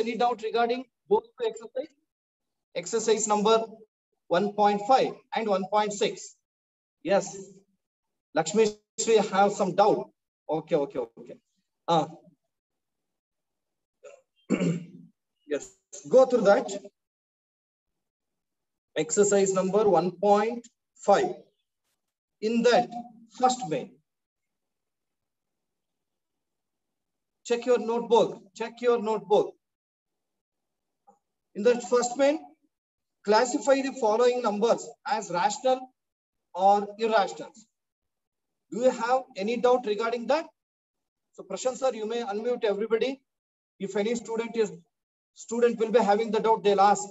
any doubt regarding both the exercise? Exercise number 1.5 and 1.6. Yes. Lakshmi Shri have some doubt. Okay. Yes. Go through that. Exercise number 1.5. In that first main. Check your notebook. In the first main, classify the following numbers as rational or irrational. Do you have any doubt regarding that? So Prashant sir, you may unmute everybody. If any student will be having the doubt, they'll ask.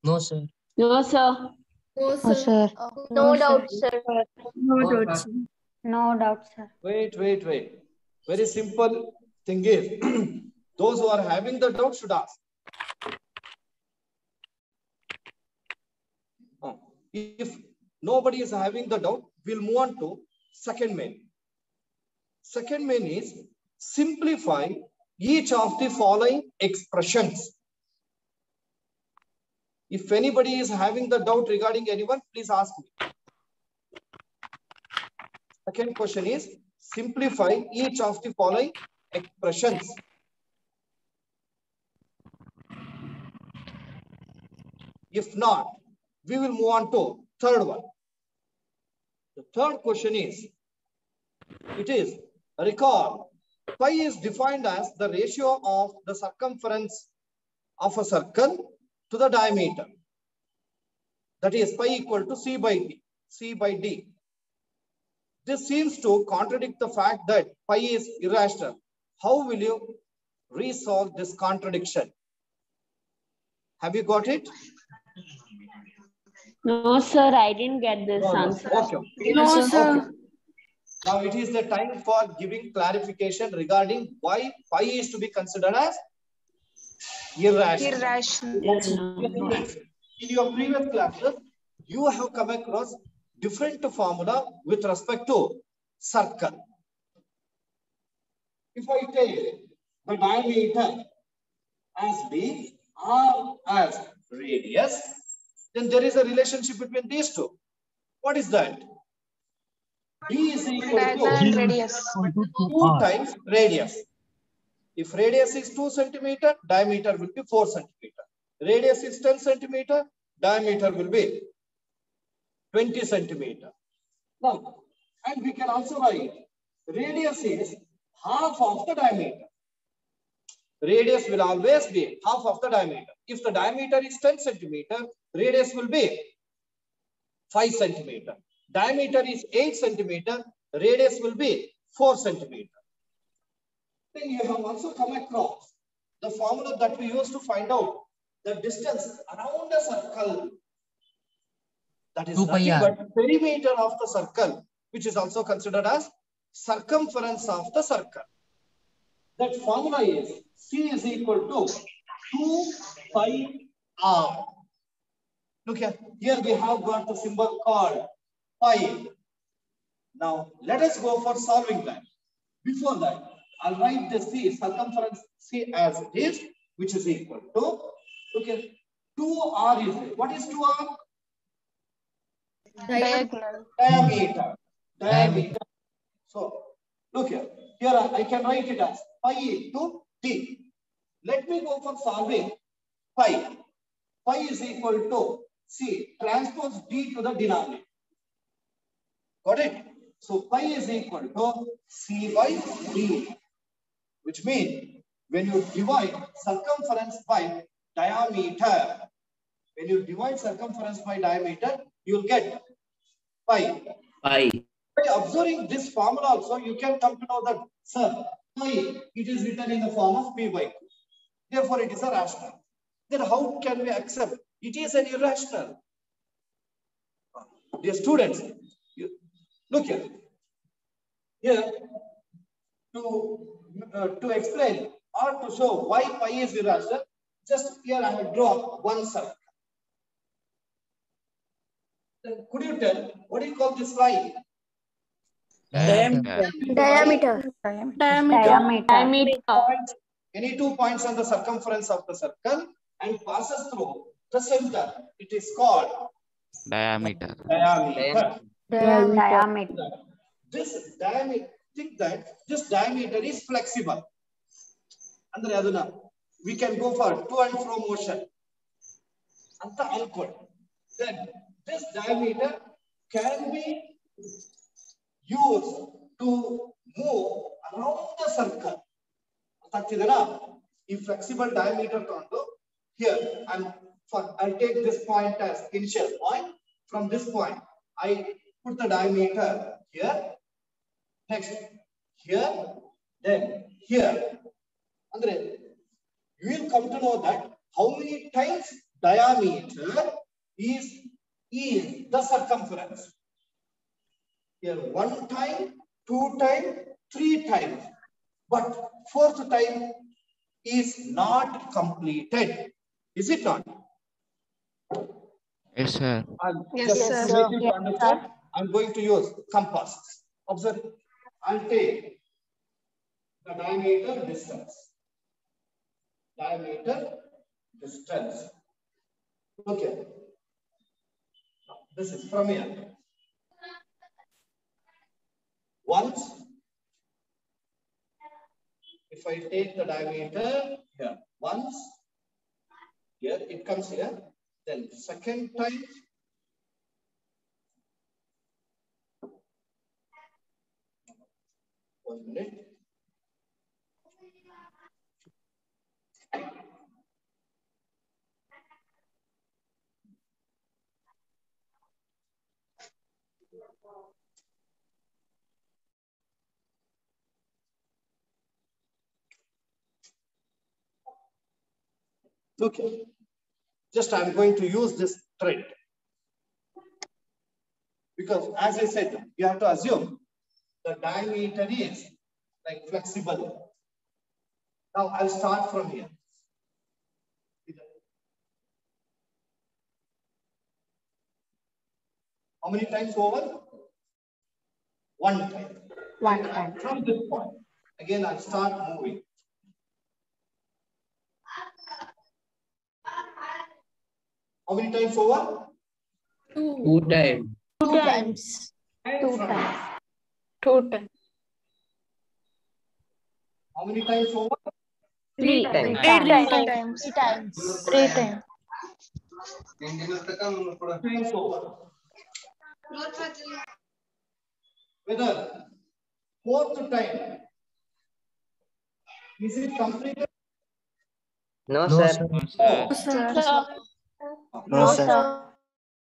No, sir. No, sir. No, No, sir. sir. No doubt, sir. No doubt, sir. No doubt, sir. Wait. Very simple thing is, those who are having the doubt should ask. If nobody is having the doubt, we'll move on to second main. Second main is simplify each of the following expressions. If anybody is having the doubt regarding anyone, please ask me. Second question is simplify each of the following expressions. If not, we will move on to third one. The third question is, recall, pi is defined as the ratio of the circumference of a circle to the diameter. That is pi equal to C by D. This seems to contradict the fact that pi is irrational. How will you resolve this contradiction? Have you got it? No, sir. I didn't get this answer. Okay. No, sir. Okay. Now it is the time for giving clarification regarding why pi is to be considered as irrational. In your previous classes, you have come across different formula with respect to circle. If I take the diameter as B, R as radius, then there is a relationship between these two. What is that? D is equal to Radius. 2 times radius. If radius is 2 centimeter, diameter will be 4 centimeter. Radius is 10 centimeter, diameter will be 20 centimeter. Now, and we can also write radius is half of the diameter. Radius will always be half of the diameter. If the diameter is 10 centimeter, radius will be 5 centimeter. Diameter is 8 centimeter, radius will be 4 centimeter. Then you have also come across the formula that we use to find out the distance around a circle. That is nothing but perimeter of the circle, which is also considered as circumference of the circle. That formula is C is equal to 2 pi r. Look here, we have got the symbol called pi. Now let us go for solving that. Before that, I'll write the C, circumference C as it is, which is equal to, 2r is it. What is 2r? Diameter. So look here I can write it as pi into d. Let me go for solving pi. Pi is equal to C, transpose d to the denominator. Got it? So pi is equal to C by d, which means when you divide circumference by diameter, you will get pi. By observing this formula also, you can come to know that, sir, pi, it is written in the form of p by q. Therefore, it is a rational. Then how can we accept it is an irrational? Dear students, look here. Here, to explain or to show why pi is irrational, just here I have drawn one circle. Then could you tell what do you call this line? Diameter. Any 2 points on the circumference of the circle and passes through the center. It is called diameter. Diameter. This diameter, think that this diameter is flexible. Andre aduna we can go for to and fro motion. Anta ankondi. Then this diameter can be used to move around the circle. If flexible diameter here, and I'll take this point as initial point. From this point, I put the diameter here, next here, then here. Andre, you will come to know that how many times diameter is the circumference. Here 1 time, 2 times, 3 times. But 4th time is not completed. Is it not? Yes, sir. Just to make you understand, I'm going to use compass. Observe. I'll take the diameter distance. Diameter distance. Okay. This is from here. Once, if I take the diameter here, once, here it comes here, then second time, one minute. Okay, just I'm going to use this thread because as I said, you have to assume the diameter is like flexible. Now I'll start from here. How many times over? 1 time. From this point, again I'll start moving. How many times over? 2 times. 2 times. 2 times. 2 times. How many times over? 3 times. 3 times. 3 times. Times over. Whether 4th time, is it completed? No, sir. No, sir.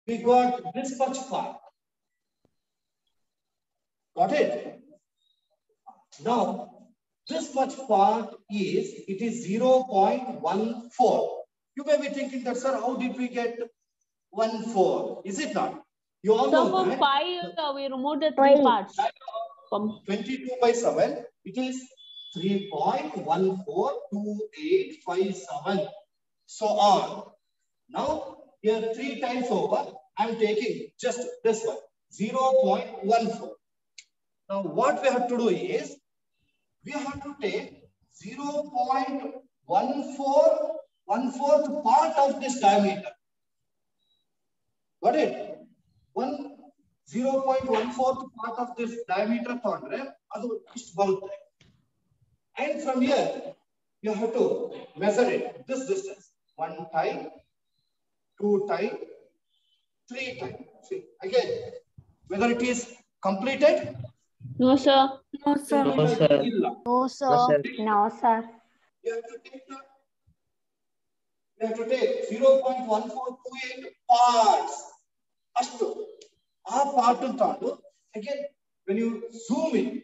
We got this much part. Got it? Now, this much part is, it is 0.14. You may be thinking that, sir, how did we get 14? Is it not? You all know So that 5, we removed the 3 parts. 22 by 7, it is 3.142857. So on. Now, here 3 times over, I'm taking just this one, 0.14. Now, what we have to do is, we have to take 0.14 part of this diameter. Got it? 0.14 part of this diameter and from here you have to measure it, this distance. 1 time, 2 time, 3 time. See again whether it is completed. No, sir. No, sir. No, sir. No, sir. You have to take 0.1428 parts. Ashtu. Part again, when you zoom in,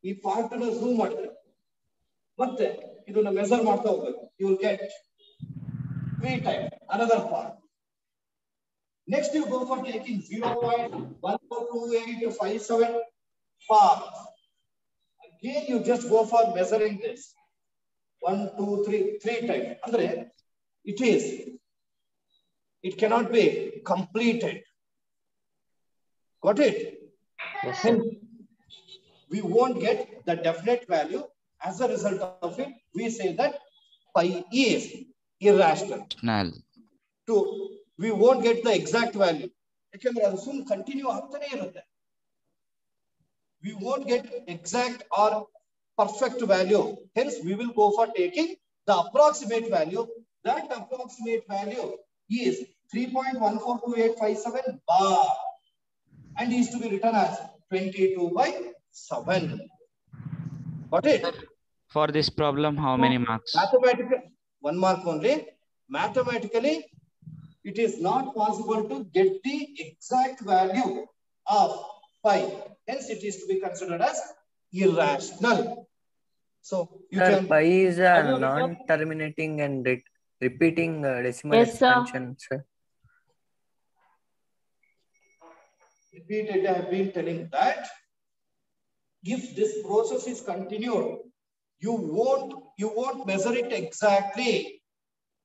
this part zoom but you measure you will get 3 times another part. Next, you go for taking 0.142857 parts. Again, you just go for measuring this 1, 2, 3 times. Andre, it cannot be completed. Got it? Yes, sir. we won't get the definite value. As a result of it, we say that pi is irrational. Null. We won't get the exact value. Continue. We won't get exact or perfect value. Hence, we will go for taking the approximate value. That approximate value is 3.142857 bar and is to be written as 22/7. Got it? For this problem, how many marks? Mathematically, 1 mark only. Mathematically, it is not possible to get the exact value of pi. Hence, it is to be considered as irrational. So, you Sir, can... pi is a non-terminating and repeating decimal expansion, sir. Repeatedly, I have been telling that if this process is continued, you won't measure it exactly.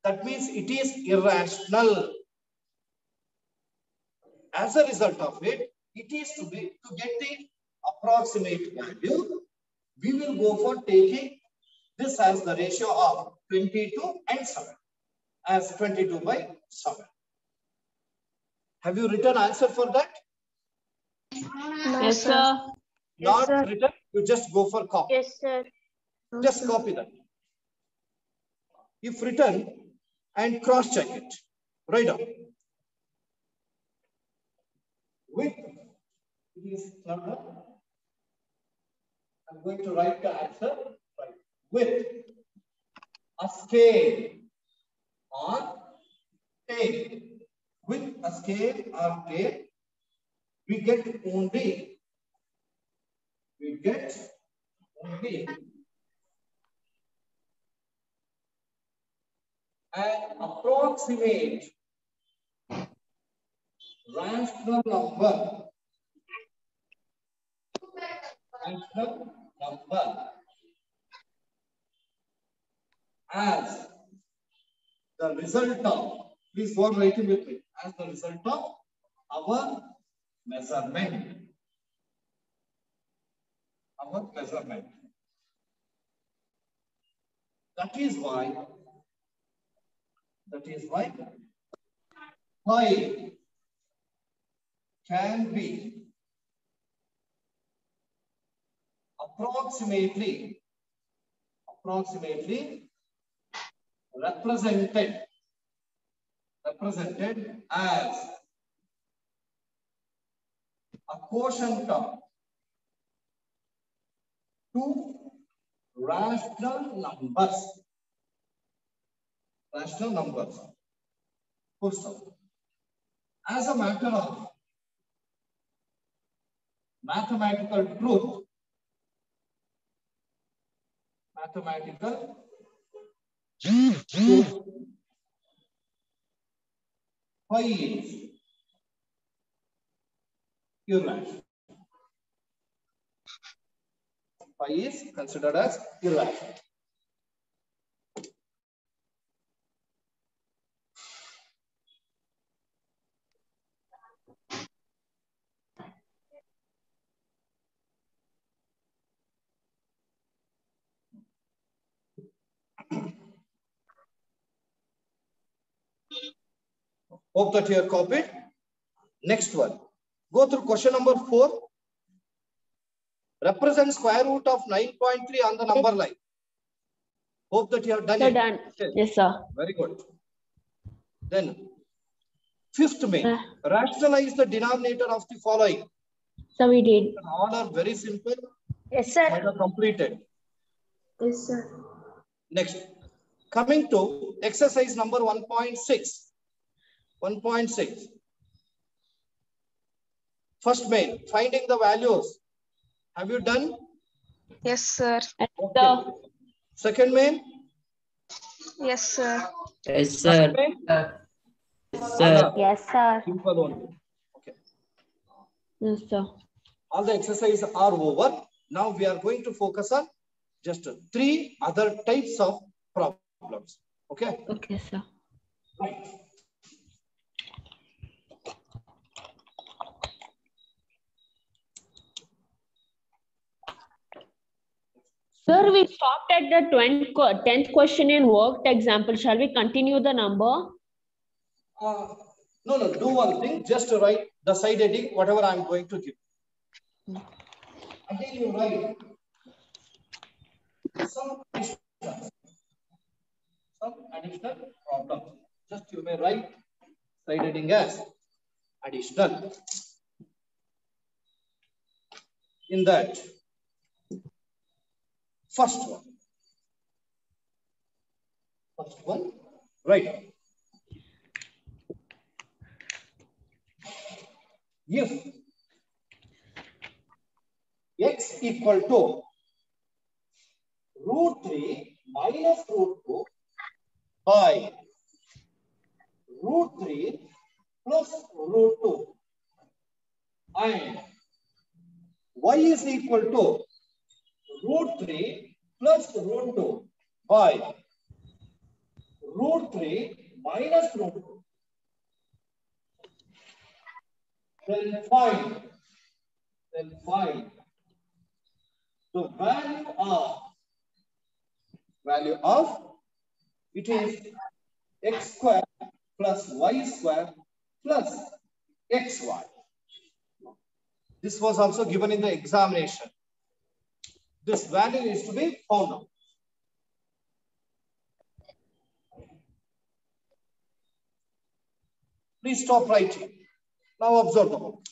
That means it is irrational. As a result of it, it is to get the approximate value. We will go for taking this as the ratio of 22 and 7 as 22/7. Have you written answer for that? No, yes, sir. Not written, you just go for copy. Yes, sir. Just copy that. If written, and cross check it. Write down. With, it is not done. I'm going to write the answer. Right. With a scale or tail. With a scale or tail, we get only an approximate rational number. As the result of, please go writing with me, as the result of our measurement. That is why pi can be approximately represented as a quotient of two rational numbers. Full stop. As a matter of mathematical truth, pi is irrational. Pi is considered as irrational. Hope that you have copied. Next one. Go through question number 4. Represent square root of 9.3 on the number line. Hope that you have done it. Done. Yes, sir. Very good. Then, fifth main. Rationalize the denominator of the following. So we did. All are very simple. Yes, sir. Kind of completed. Yes, sir. Next. Coming to exercise number 1.6. 1.6. First main, finding the values. Have you done? Yes, sir. Okay. Second main? Yes, sir. Yes, sir. Yes, sir. Yes, sir. Simple only. Okay. Yes, sir. All the exercises are over. Now we are going to focus on just 3 other types of problems. Okay? Okay, sir. Right. Sir, we stopped at the 10th question in worked example. Shall we continue the number? No, do one thing. Just write the side heading, whatever I'm going to give. Again, you write some additional problem. Just you may write side heading as additional. In that, first one, right? If x equal to √3 minus √2 by √3 plus √2 and y is equal to √3 plus √2 by √3 minus √2, then find the value of it is x square plus y square plus xy. This was also given in the examination. This value is to be found out. Please stop writing. Now observe the book.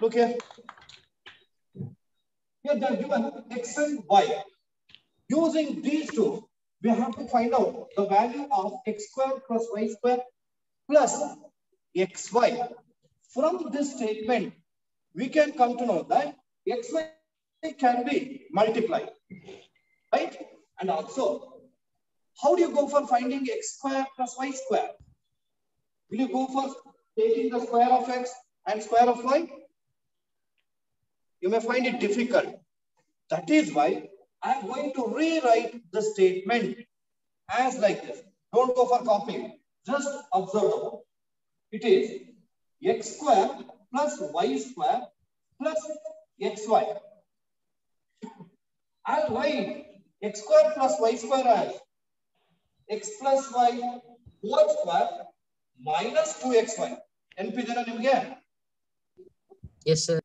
Look here. Here they are given x and y. Using these two, we have to find out the value of x square plus y square plus xy. From this statement, we can come to know that xy can be multiplied, right? And also, how do you go for finding x square plus y square? Will you go for taking the square of x and square of y? You may find it difficult. That is why I am going to rewrite the statement as like this. Don't go for copying. Just observe. It is x square plus y square plus xy. I'll write x square plus y square as x plus y whole square minus 2xy. NP jana nimge? Yes, sir.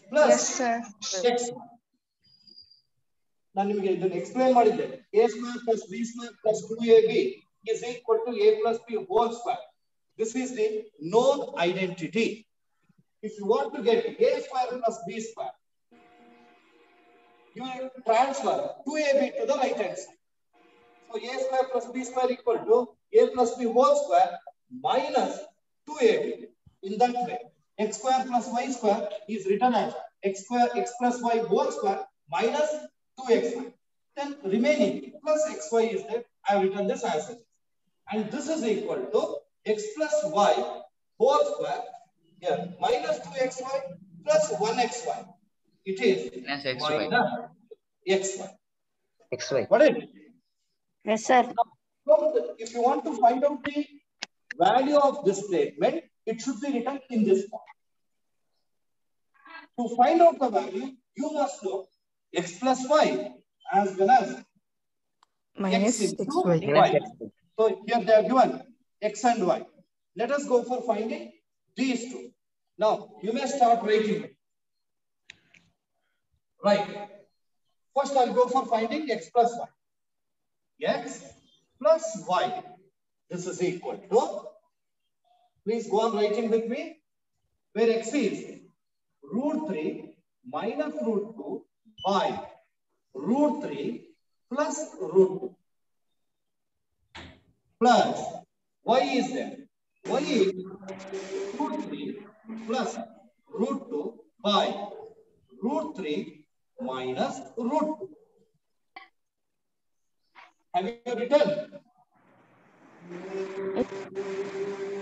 Plus Yes, sir. x. Now nimge idanu explain madidde. A square plus b square plus 2ab is equal to a plus b whole square. This is the known identity. If you want to get a square plus b square, you will transfer 2ab to the right hand side. So a square plus b square equal to a plus b whole square minus 2ab. In that way, x square plus y square is written as x plus y whole square minus 2xy. Then remaining plus xy is there. I have written this as it is. And this is equal to x plus y whole square here minus 2xy plus 1xy. It is Minus xy. Minus xy. XY. What is it? Yes, sir. So if you want to find out the value of this statement, it should be written in this form. To find out the value, you must know x plus y as well as Minus x into xy. y. So here they are given x and y. Let us go for finding these two. Now you may start writing it. Right. First I'll go for finding x plus y. X plus y. This is equal to, please go on writing with me, where x is √3 minus √2 by √3 plus √2 plus y is there. Y is √3 plus √2 by √3 minus √2. Have you written?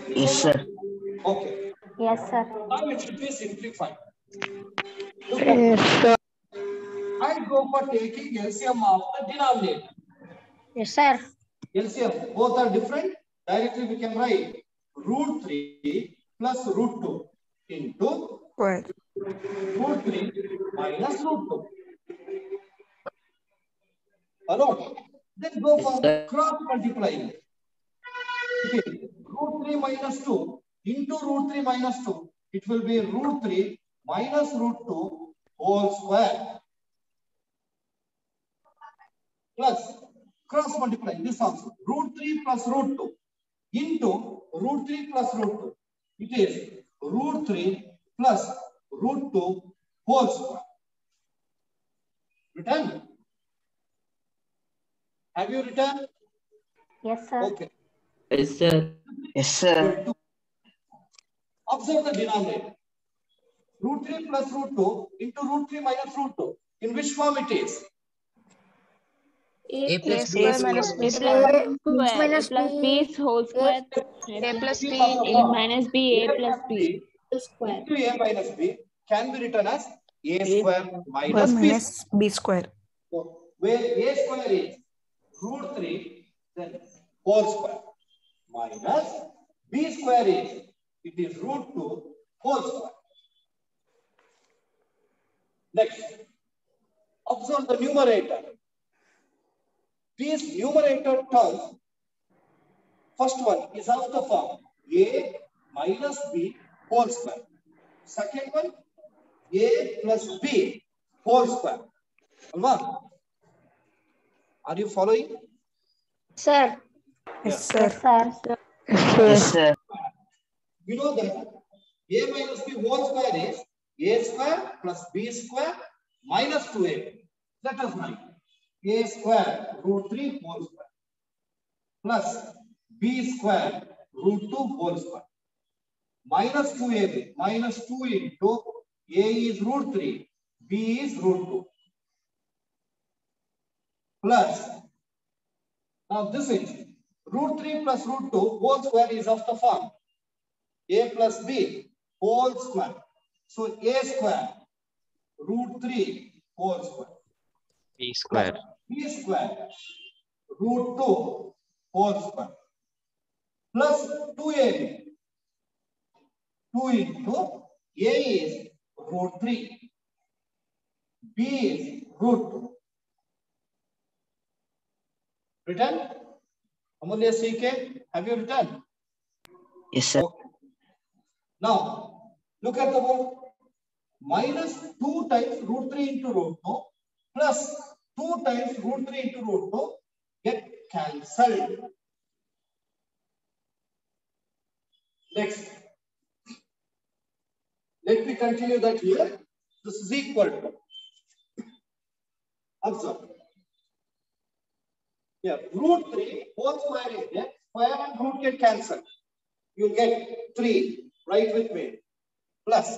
Yes, sir. Okay. Yes, sir. Now it should be simplified. Look Yes, at sir. I go for taking LCM of the denominator. Yes, sir. LCM, both are different. Directly we can write √3 plus √2 into What? √3 minus root 2. Hello? Then go for cross multiplying. Okay. Root 3 minus 2 into root 3 minus 2. It will be root 3 minus root 2 whole square. Plus cross multiplying this also. Root 3 plus root 2 into root 3 plus root 2. It is root 3 plus root 2 whole square. Written? Have you written? Yes, sir. Okay. Yes, sir. Yes, sir. Observe the denominator. Root 3 plus root 2 into root 3 minus root 2. In which form it is? A plus plus B B minus B square. A plus B whole square. A plus B A minus B, A plus B. Square. Into A minus B can be written as A square minus B. minus B square. So, where A square is root 3, then whole square minus B square is, it is root 2 whole square. Next, observe the numerator. These numerator terms, first one is of the form A minus B whole square. Second one, A plus B whole square. Alva? Are you following? Sir. Yes, sir. Sir. Yes, sir. You know that A minus B whole square is A square plus B square minus 2AB. Let us write A square root 3 whole square plus B square root 2 whole square minus 2AB minus 2 into A is root 3, B is root 2 plus, now this is root 3 plus root 2 whole square is of the form A plus B whole square. So A square root 3 whole square. B square. B square root 2 whole square plus 2AB. 2 into A is root 3. B is root 2. Written? Amulya CK, have you written? Yes, sir. Okay. Now, look at the board. Minus 2 times root 3 into root 2 plus 2 times root 3 into root 2 get cancelled. Next. Let me continue that here. This is equal to. Observe. Yeah, root 3 whole square is there. Square and root get cancelled. You get 3. Write with me. Plus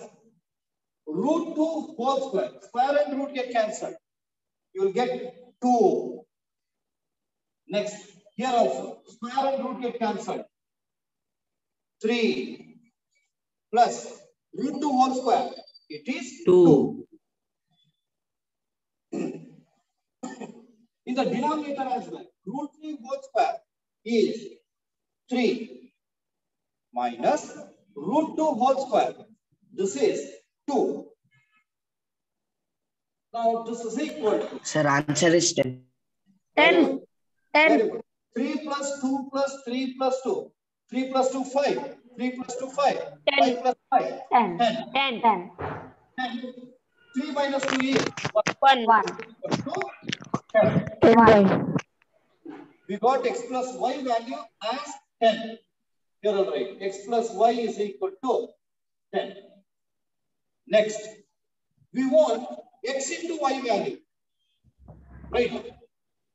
root 2 whole square. Square and root get cancelled. You will get 2. Next, here also, square and root get cancelled. 3 plus root 2 whole square. It is 2. In the denominator as well, root 3 whole square is 3 minus root 2 whole square. This is 2. Now this is equal to. Sir, answer is 10. 10. 10. 3 plus 2 plus 3 plus 2. 3 plus 2, 5. 3 plus 2, 5. 10. 5 plus 5. 10. 10. 10. 10. 3 minus 2 is 1. 1. 10. We got x plus y value as 10. You're all right. X plus y is equal to 10. Next, we want x into y value. Right?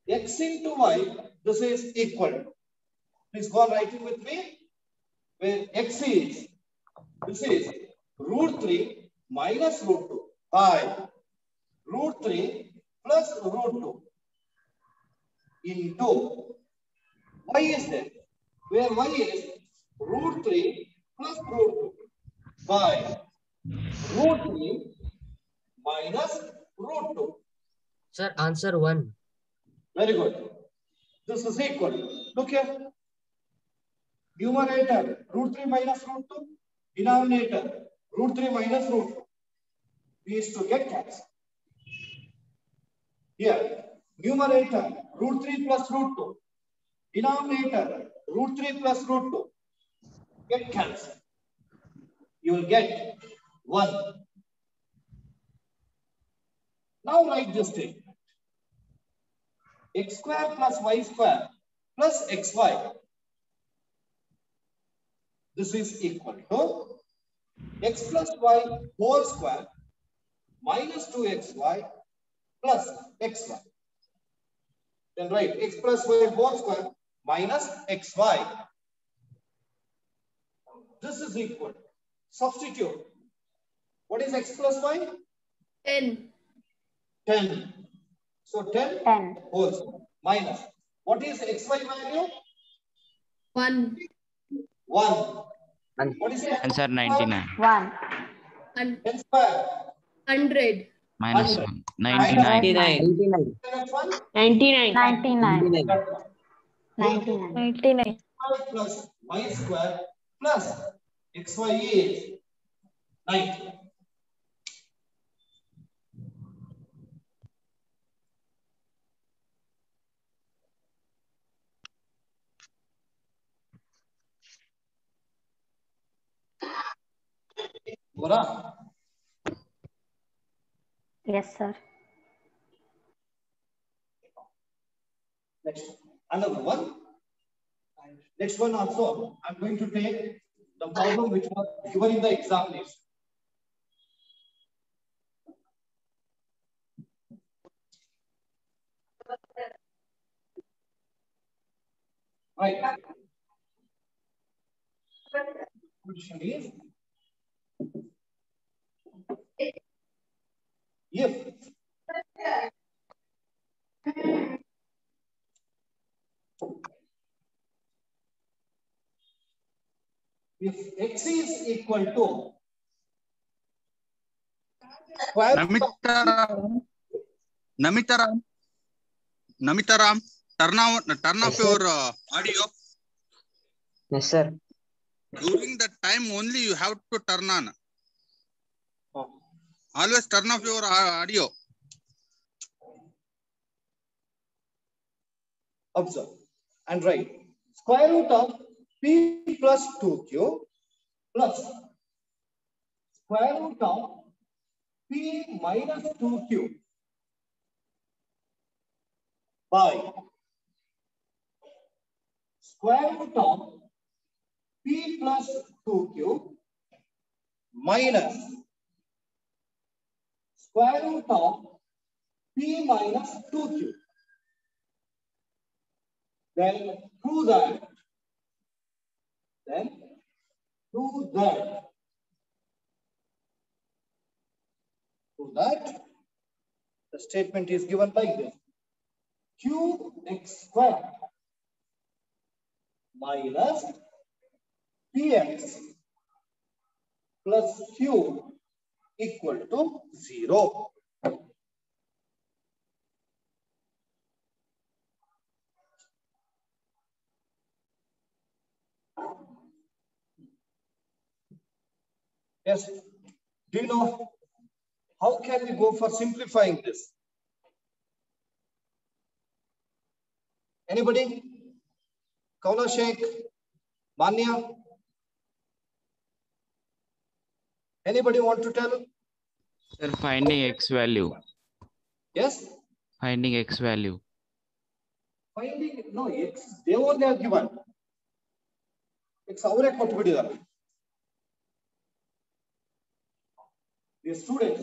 X into y, this is equal. Please go on writing with me. Where x is, this is root 3 minus root 2 by root 3 plus root 2 into y is there. Where y is root 3 plus root 2 by root 3 minus root 2. Sir, answer 1. Very good. This is equal. Look here. Numerator root 3 minus root 2. Denominator root 3 minus root 2. These two get cancelled. Here, numerator root 3 plus root 2. Denominator root 3 plus root 2. Get cancelled. You will get 1. Now write this statement. X square plus y square plus xy. This is equal to x plus y whole square minus 2xy plus xy. Then write x plus y whole square minus xy. This is equal. Substitute. What is x plus y? 10. 10. So 10 whole square minus. What is xy value? 1. 1. What is it? Answer 99. 1. 10 square. 100. Minus 100. 1. 99. 99. 99. 99. 99. 99. Plus y square plus xy is 90. Gora? Yes, sir. Next, another one. Next one also, I'm going to take the problem which was given in the examination. Right. Question is, if x is equal to square root of Namitaram, turn off your audio. Yes, sir. During that time only you have to turn on. Always turn off your audio. observe and write square root of p plus 2q plus square root of p minus 2q by square root of p plus 2q minus square root of p minus 2q. Then prove that. The statement is given like this. Qx squared minus px plus q equal to 0. Yes. Do you know how can we go for simplifying this? Anybody? Kaula Sheikh? Manya? Anybody want to tell? Sir, finding x value. Yes? Finding x value. Finding, no, x, they only have given. X avare kottubididare. Dear students,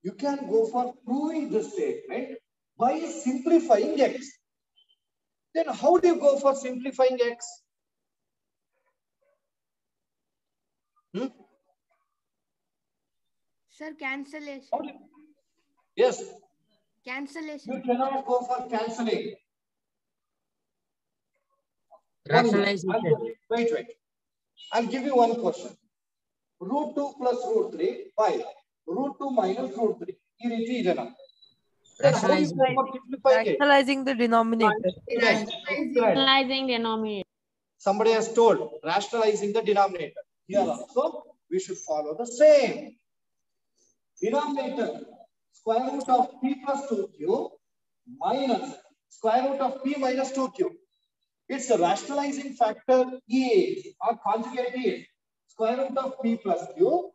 you can go for proving this statement by simplifying x. Then how do you go for simplifying x? Sir, cancellation. Yes. Cancellation. You cannot go for cancelling. Rationalization. Wait. I'll give you one question. Root 2 plus root 3, 5. Root 2 minus root 3. Rationalizing the denominator. Rationalizing denominator. Somebody has told rationalizing the denominator. Here also, we should follow the same. Denominator square root of p plus 2q minus square root of p minus 2q. Its rationalizing factor is, or conjugate is, square root of p plus q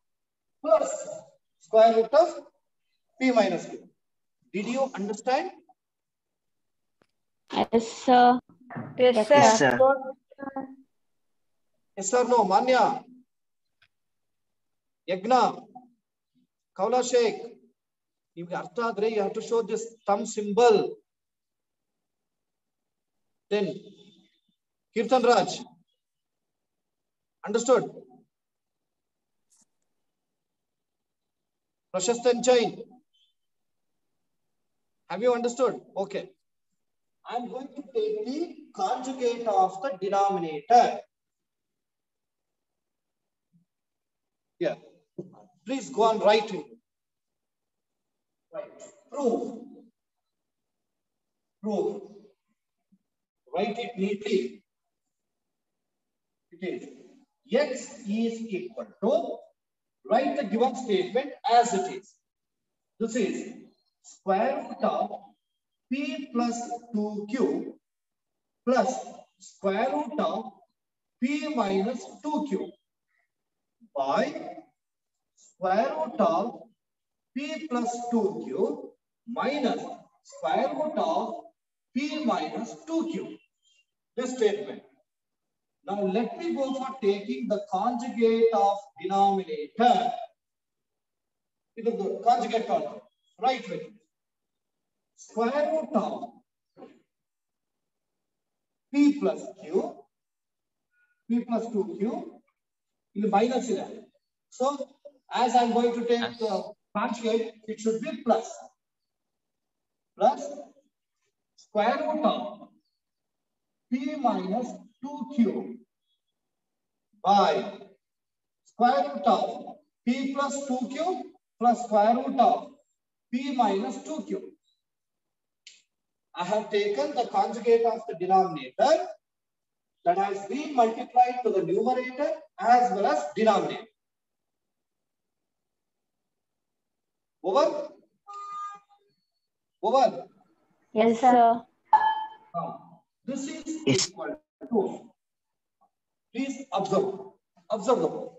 plus square root of p minus q. Did you understand? Yes, sir. Yes, Yes, sir. sir. Yes or no? Manya, Yagna, Kaula Sheikh. If you have to show this thumb symbol. Then Kirtan Raj. Understood? Prashastan Jain. Have you understood? Okay. I'm going to take the conjugate of the denominator. Yeah. Please go on writing. Right. Proof. Proof. Write it neatly. It is x is equal to, write the given statement as it is. This is square root of p plus 2q plus square root of p minus 2q by square root of p plus 2q minus square root of p minus 2q. This statement. Now let me go for taking the conjugate of denominator. It is the conjugate conjugate. Right with it. Square root of p plus q, p plus 2q, in minus here. So as I'm going to take the conjugate, it should be plus. Plus square root of p minus 2q by square root of p plus 2q plus square root of p minus 2q. I have taken the conjugate of the denominator that has been multiplied to the numerator as well as denominator. Over? Over? Yes, sir. Now, this is equal to, please observe. Observe the word.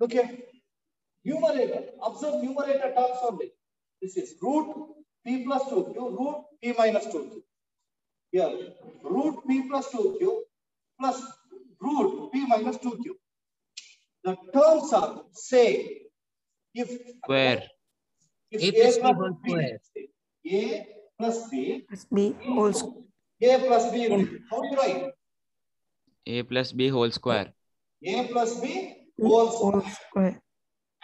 Okay. Numerator. Observe numerator terms only. This is root p plus 2q, root p minus 2q. Here, root p plus 2q plus root p minus 2q. The terms are same. If Square. if A plus a b plus whole b, square. a plus b, B whole square. a plus b, how do you write? A plus b whole square. A plus b whole Whole square. square.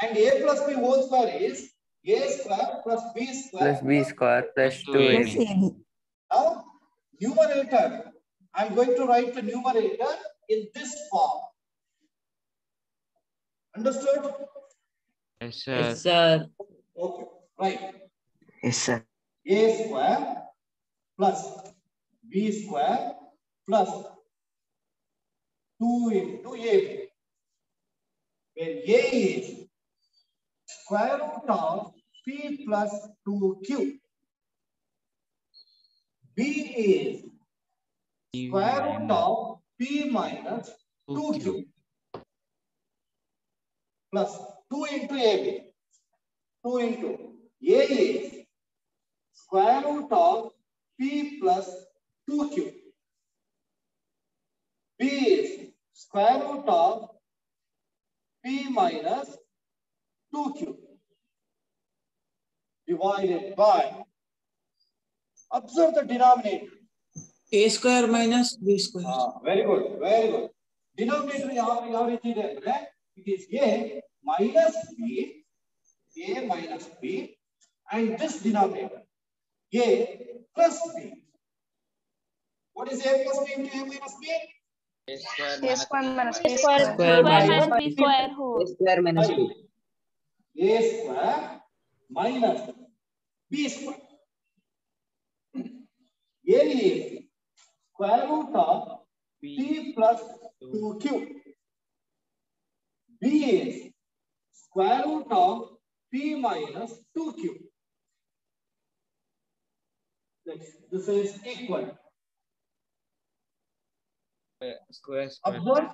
And a plus b whole square is a square plus b square plus b square plus Plus 2ab. 2ab. Plus AB. Now, numerator, I'm going to write the numerator in this form. Understood? Yes, sir. Yes, sir. Okay, right. Yes, sir. A square plus b square plus 2 into ab. Where a is square root of p plus 2q. B is square root of p minus 2q plus 2 into ab. 2 into a is square root of p plus 2q. B is square root of p minus 2q divided by, observe the denominator. A square minus B square. Very good, very good. Denominator ಯಾವ ರೀತಿ ಇದೆ ಅಂದ್ರೆ it is a minus b, and this denominator a plus b. What is a plus b into a minus b? A square minus B Square square. minus b square whole. A square minus b. A square minus b square. A is square root of p plus 2q. B is square root of P minus 2Q. Next, this is equal. Square. Observe.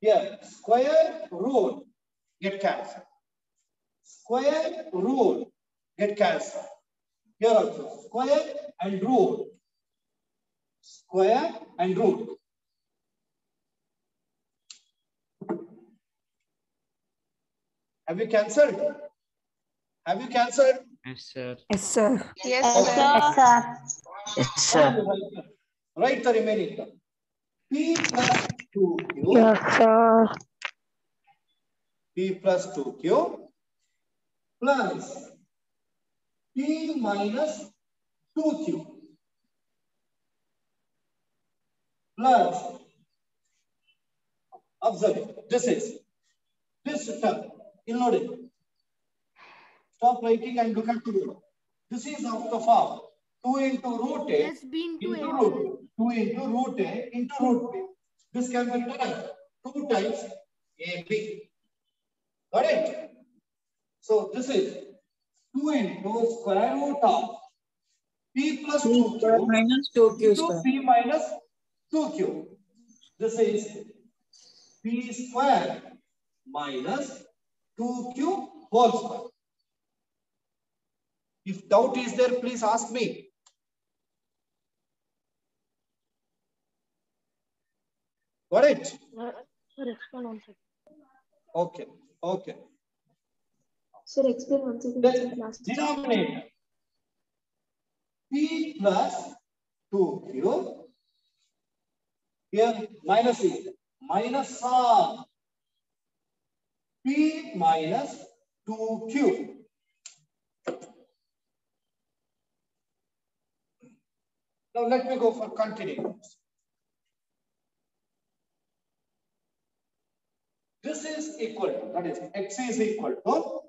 Here, square rule get cancelled. Square rule get cancelled. Here also, square and rule. Square and root. Have you cancelled? Have you cancelled? Yes, sir. Yes, sir. Yes, sir. Yes, sir. Write the remaining term. P plus 2Q. sir. P plus 2Q plus P minus 2Q plus, observe, this term, you'll note it. Stop writing and look at the root. This is of the form 2 into root A Plus B into into A. root 2 into root A into root B. This can be written as 2 times AB. Got it? So this is 2 into square root of P plus 2Q minus 2Q into square. P minus 2Q. This is P square minus 2Q whole square. If doubt is there, please ask me. Got it? Okay. Okay. Sir, explain once again. Then denominator P plus 2Q. Here minus is minus of P minus 2Q. Now let me go for continuing. This is equal to, that is, x is equal to,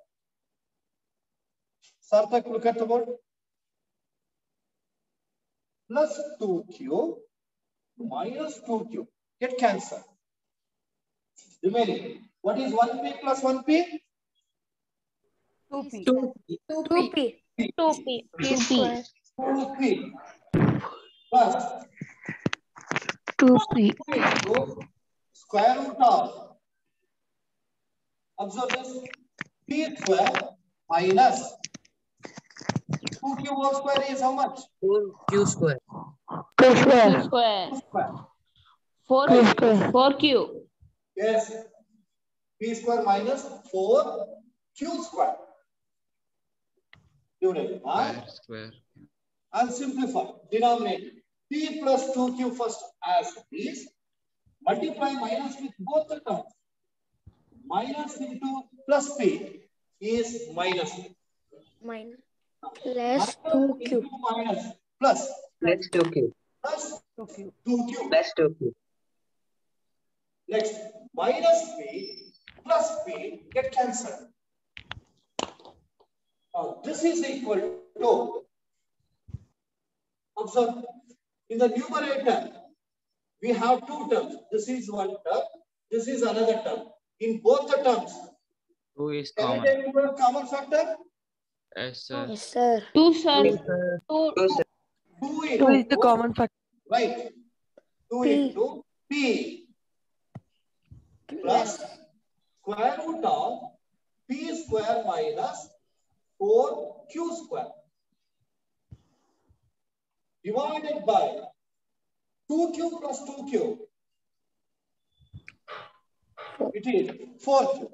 Sarthak, look at the board, plus 2Q minus 2Q, get cancelled. Remaining, what is 1P plus 1P? 2P. 2P. 2P. P square. 2P plus 2P. into square root of, observe this, P square minus 2Q whole square is how much? 4Q square. 2 2 square. square. 2 square. 4Q. Yes. P square minus 4Q square. Divided by Square. and simplify. Denominator P plus 2Q first as is. Multiply minus with both the terms. Minus into plus P is minus. Minus. Less 2Q. Into minus plus. Plus 2Q. Plus 2Q. 2Q. Plus 2Q. Next, minus P plus P get cancelled. Now, this is equal to, observe, in the numerator, we have two terms. This is one term, this is another term. In both the terms, 2 is can common. we take a common factor? Yes, sir. Yes, sir. 2, sir. Yes, sir. 2. 2 is the common factor. Right. 2 P. into P plus square root of P square minus 4Q square divided by 2Q plus 2Q. It is 4Q.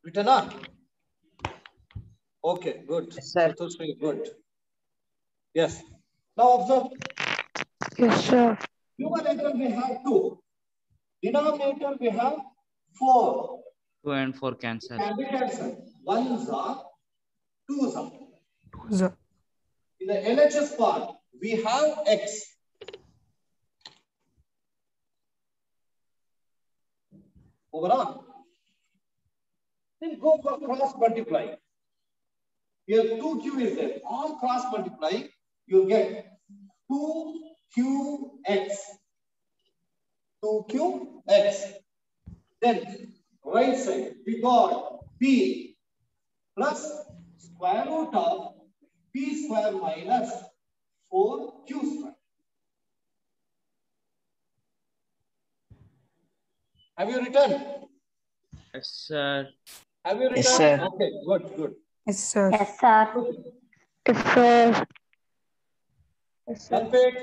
Written on? Okay, good. Yes, sir. Good. Yes. Now observe. Yes, sir. Numerator we have 2. Denominator we have 4. 2 and 4 cancel. Can be cancelled. 1s are 2s are. 2s. In the LHS part, we have x. Overall. Then go for cross multiplying. Here 2q is there. On cross multiplying, you get 2qx 2qx. Then right side we got p plus square root of p square minus 4q square. Have you written? Yes, sir. Have you written? Yes, sir. Okay, good, good. Yes, sir. Yes, sir. Okay. Yes, sir. Yes, sir. Unpaid,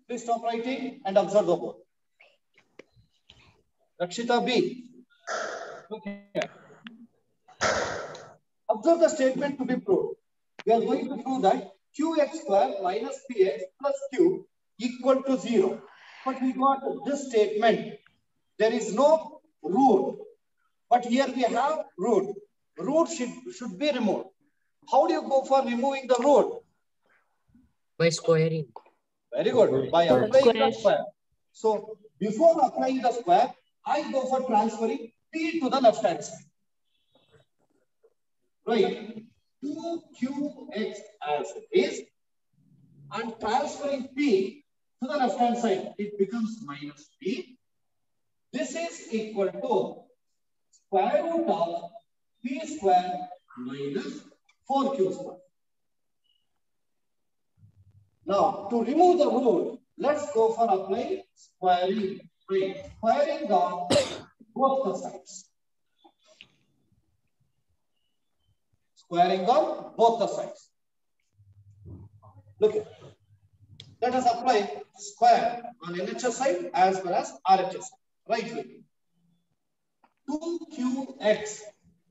please stop writing and observe the board. Rakshita B. Okay. Observe the statement to be proved. We are going to prove that qx square minus px plus q equal to 0. But we got this statement. There is no root. But here we have root. Root should be removed. How do you go for removing the root? By squaring. Very good. By applying the square. So before applying the square, I go for transferring p to the left hand side. Right. 2qx as it is. And transferring p to the left hand side, it becomes minus p. This is equal to square root of p square minus 4q square. Now, to remove the root, let's go for applying squaring. Right. Squaring on both the sides. Squaring on both the sides. Look at. Let us apply square on LHS side as well as RHS side. Right click. 2qx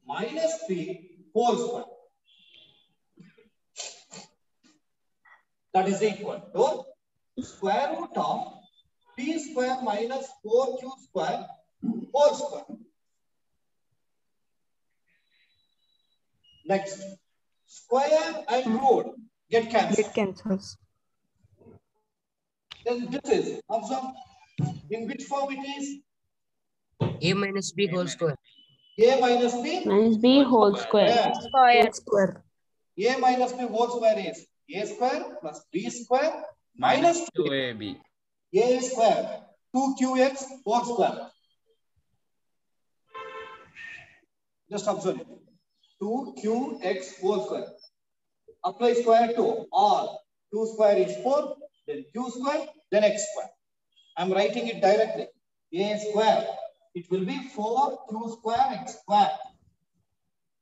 minus p whole square. That is equal to square root of p square minus 4q square whole square. Next, square and root get cancelled. It cancels. Then this is, observe, in which form it is? A minus b whole square. A minus b Minus b whole square. Yeah. Whole square. A minus b whole square is a square plus b square minus 2ab. a square 2qx whole square. Just observe it. 2qx whole square. Apply square to all. 2 square is 4, then q square, then x square. I'm writing it directly. A square. It will be 4q square x square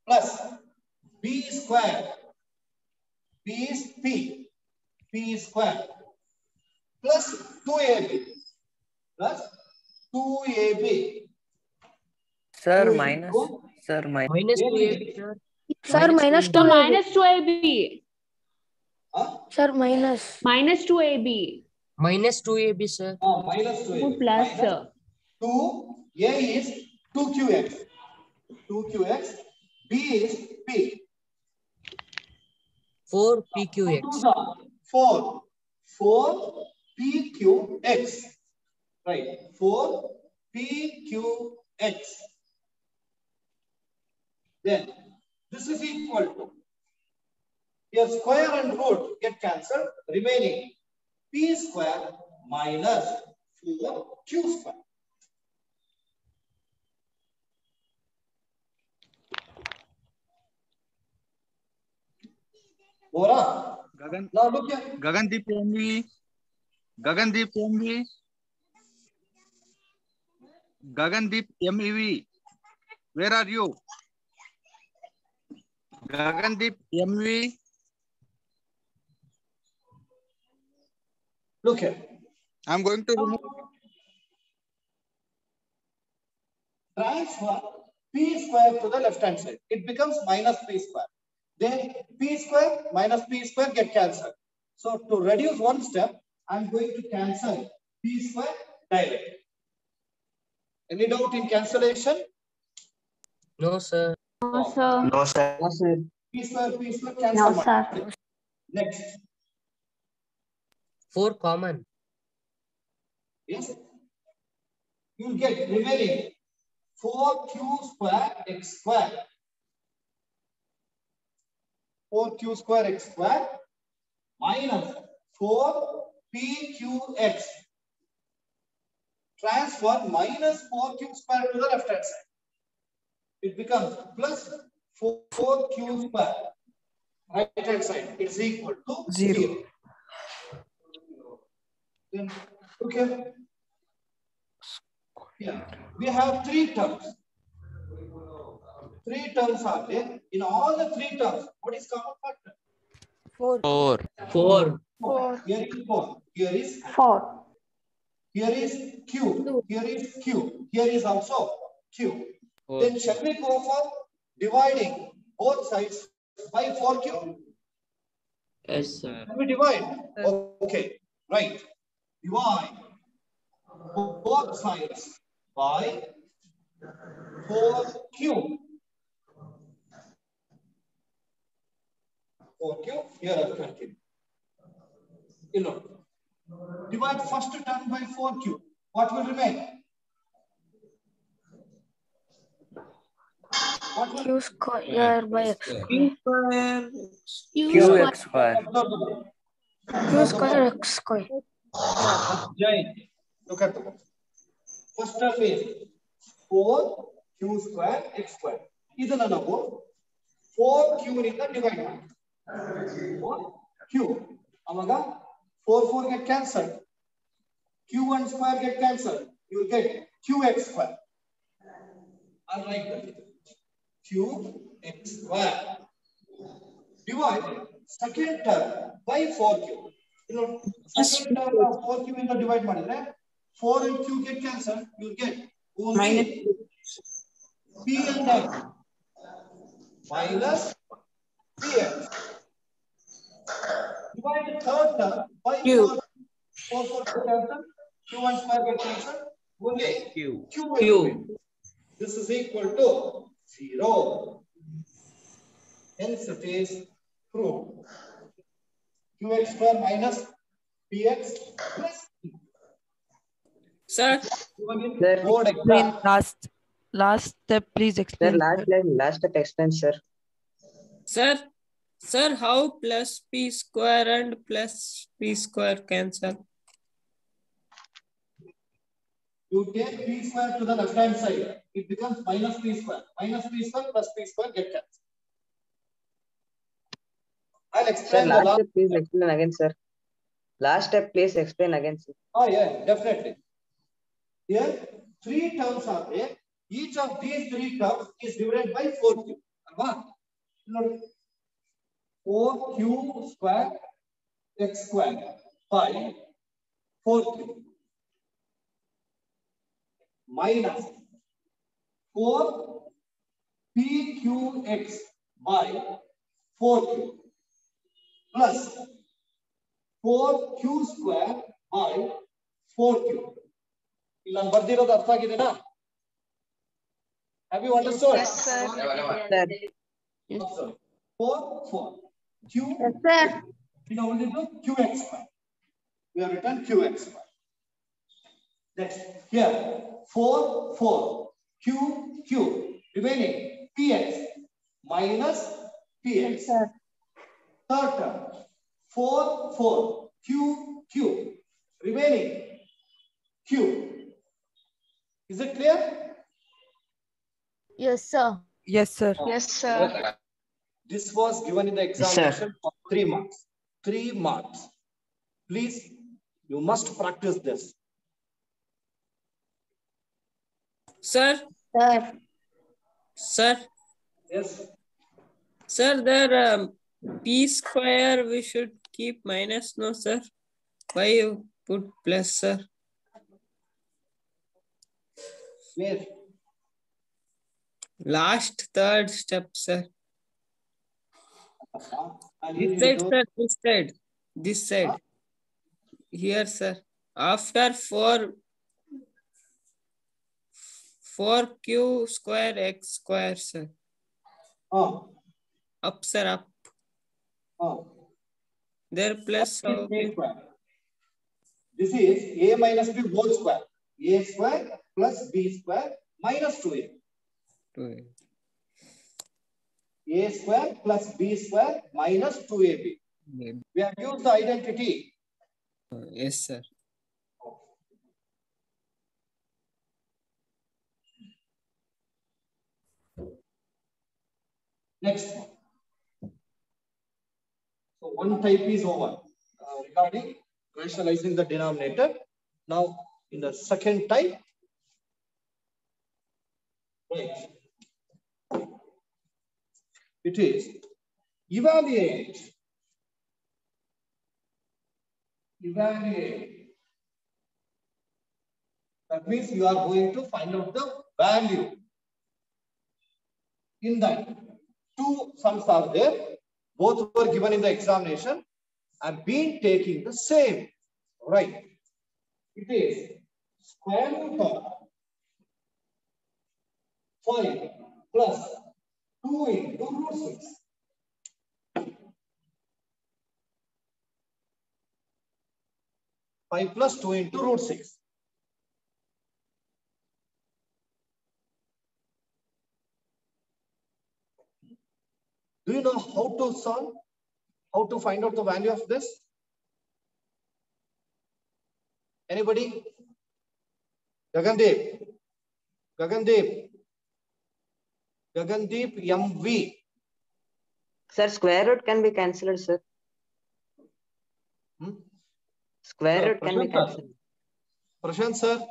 plus b square. B is p. P square plus 2ab plus 2ab. Sir, 2 minus. into Sir, minus. Minus 2ab, sir. Sir, minus So 2ab. minus 2ab. Sir, minus. Minus 2ab. Minus 2ab, sir. Minus 2ab. Plus, Minus sir. 2, a is 2qx. 2qx. B is p. 4 pqx. 4 pqx. Right. 4 pqx. Then this is equal to your square and root get cancelled, remaining p square minus 4q square. Bora. Now look here. Gagandeep MV. Gagandeep MV. Gagandeep MEV. Where are you? Gagandeep MV. Look here. I'm going to remove. Transfer p square to the left hand side. It becomes minus p square. Then p square minus p square get cancelled. So to reduce one step, I'm going to cancel p square directly. Any doubt in cancellation? No, sir. No, sir. No, sir. No, sir. P square cancel. No, sir. Next. 4 common. Yes. You'll get remaining 4q square x square. 4q square x square minus 4pqx. transfer minus 4q square to the left hand side. It becomes plus 4q square. Right hand side is equal to 0. Then, okay. Yeah, we have 3 terms. 3 terms are there. In all the 3 terms, what is common factor? 4. 4. Here is 4. Here is 4. Here is Q. Here is Q. Here is also Q. Then shall we go for dividing both sides by 4Q? Yes, sir. Can we divide? Okay. Right. Divide both sides by 4Q. 4Q. Here are 20. You know. Divide first term by 4Q. What will remain? What will Q square by X square. Q square. QX square. Q square X square. Jai, look at the book. First term is 4Q square X square. This is another 4Q in the divide. 4Q. Amaga 4 get cancelled. Q1 square get cancelled. You will get QX square. I'll write that. QX square. Divide second term by 4Q. You know, second term of 4Q in the divide model. 4 and Q get cancelled. You will get only P and X minus PX. Divide the third term by 4. 4 cancel. Q1 square get cancelled. Only Q. This is equal to 0. Hence it is proved. QX square minus PX plus P. Sir, Board exam. Last step, please explain. Last step explain, sir. Sir, how plus P square and plus P square cancel? You take P square to the left hand side. It becomes minus P square. Minus P square plus P square get cancelled. I'll explain Sir, the last step, please explain again, sir. Last step, please explain again, sir. Oh, yeah, definitely. Here, 3 terms are there. Each of these 3 terms is divided by 4Q. 4Q square X square by 4Q minus 4PQX by 4Q plus 4Q square by 4Q. Have you understood? Yes, sir. Yes, sir. 4. Q. Yes, sir. We now only do QX square. We have written QX square. Next, here 4. Q. Remaining PX minus PX. Yes, sir. Third term 4. Q. Remaining Q. Is it clear? Yes, sir. Yes, sir. Yes, sir. This was given in the examination for 3 marks. 3 marks. Please, you must practice this. Sir. Yes. Sir, there P square we should keep minus, no, sir? Why you put plus, sir? Where? Last third step, sir. This side. Here, sir. After 4Q square X square, sir. Up, sir, up. There plus. This is A minus B whole square. A square plus B square minus 2A. 2A. A square plus B square minus 2AB. We have used the identity. Yes, sir. Next one. So one type is over regarding rationalizing the denominator. Now in the second type, right, it is evaluate. That means you are going to find out the value. In that, two sums are there. Both were given in the examination and been taking the same. Right. It is square root of 5 plus 2 into root 6. 5 plus 2 into root 6. Do you know how to solve? How to find out the value of this? Anybody? Gagandeep MV. Sir, square root can be cancelled, sir. Square root can be cancelled. Prashant sir.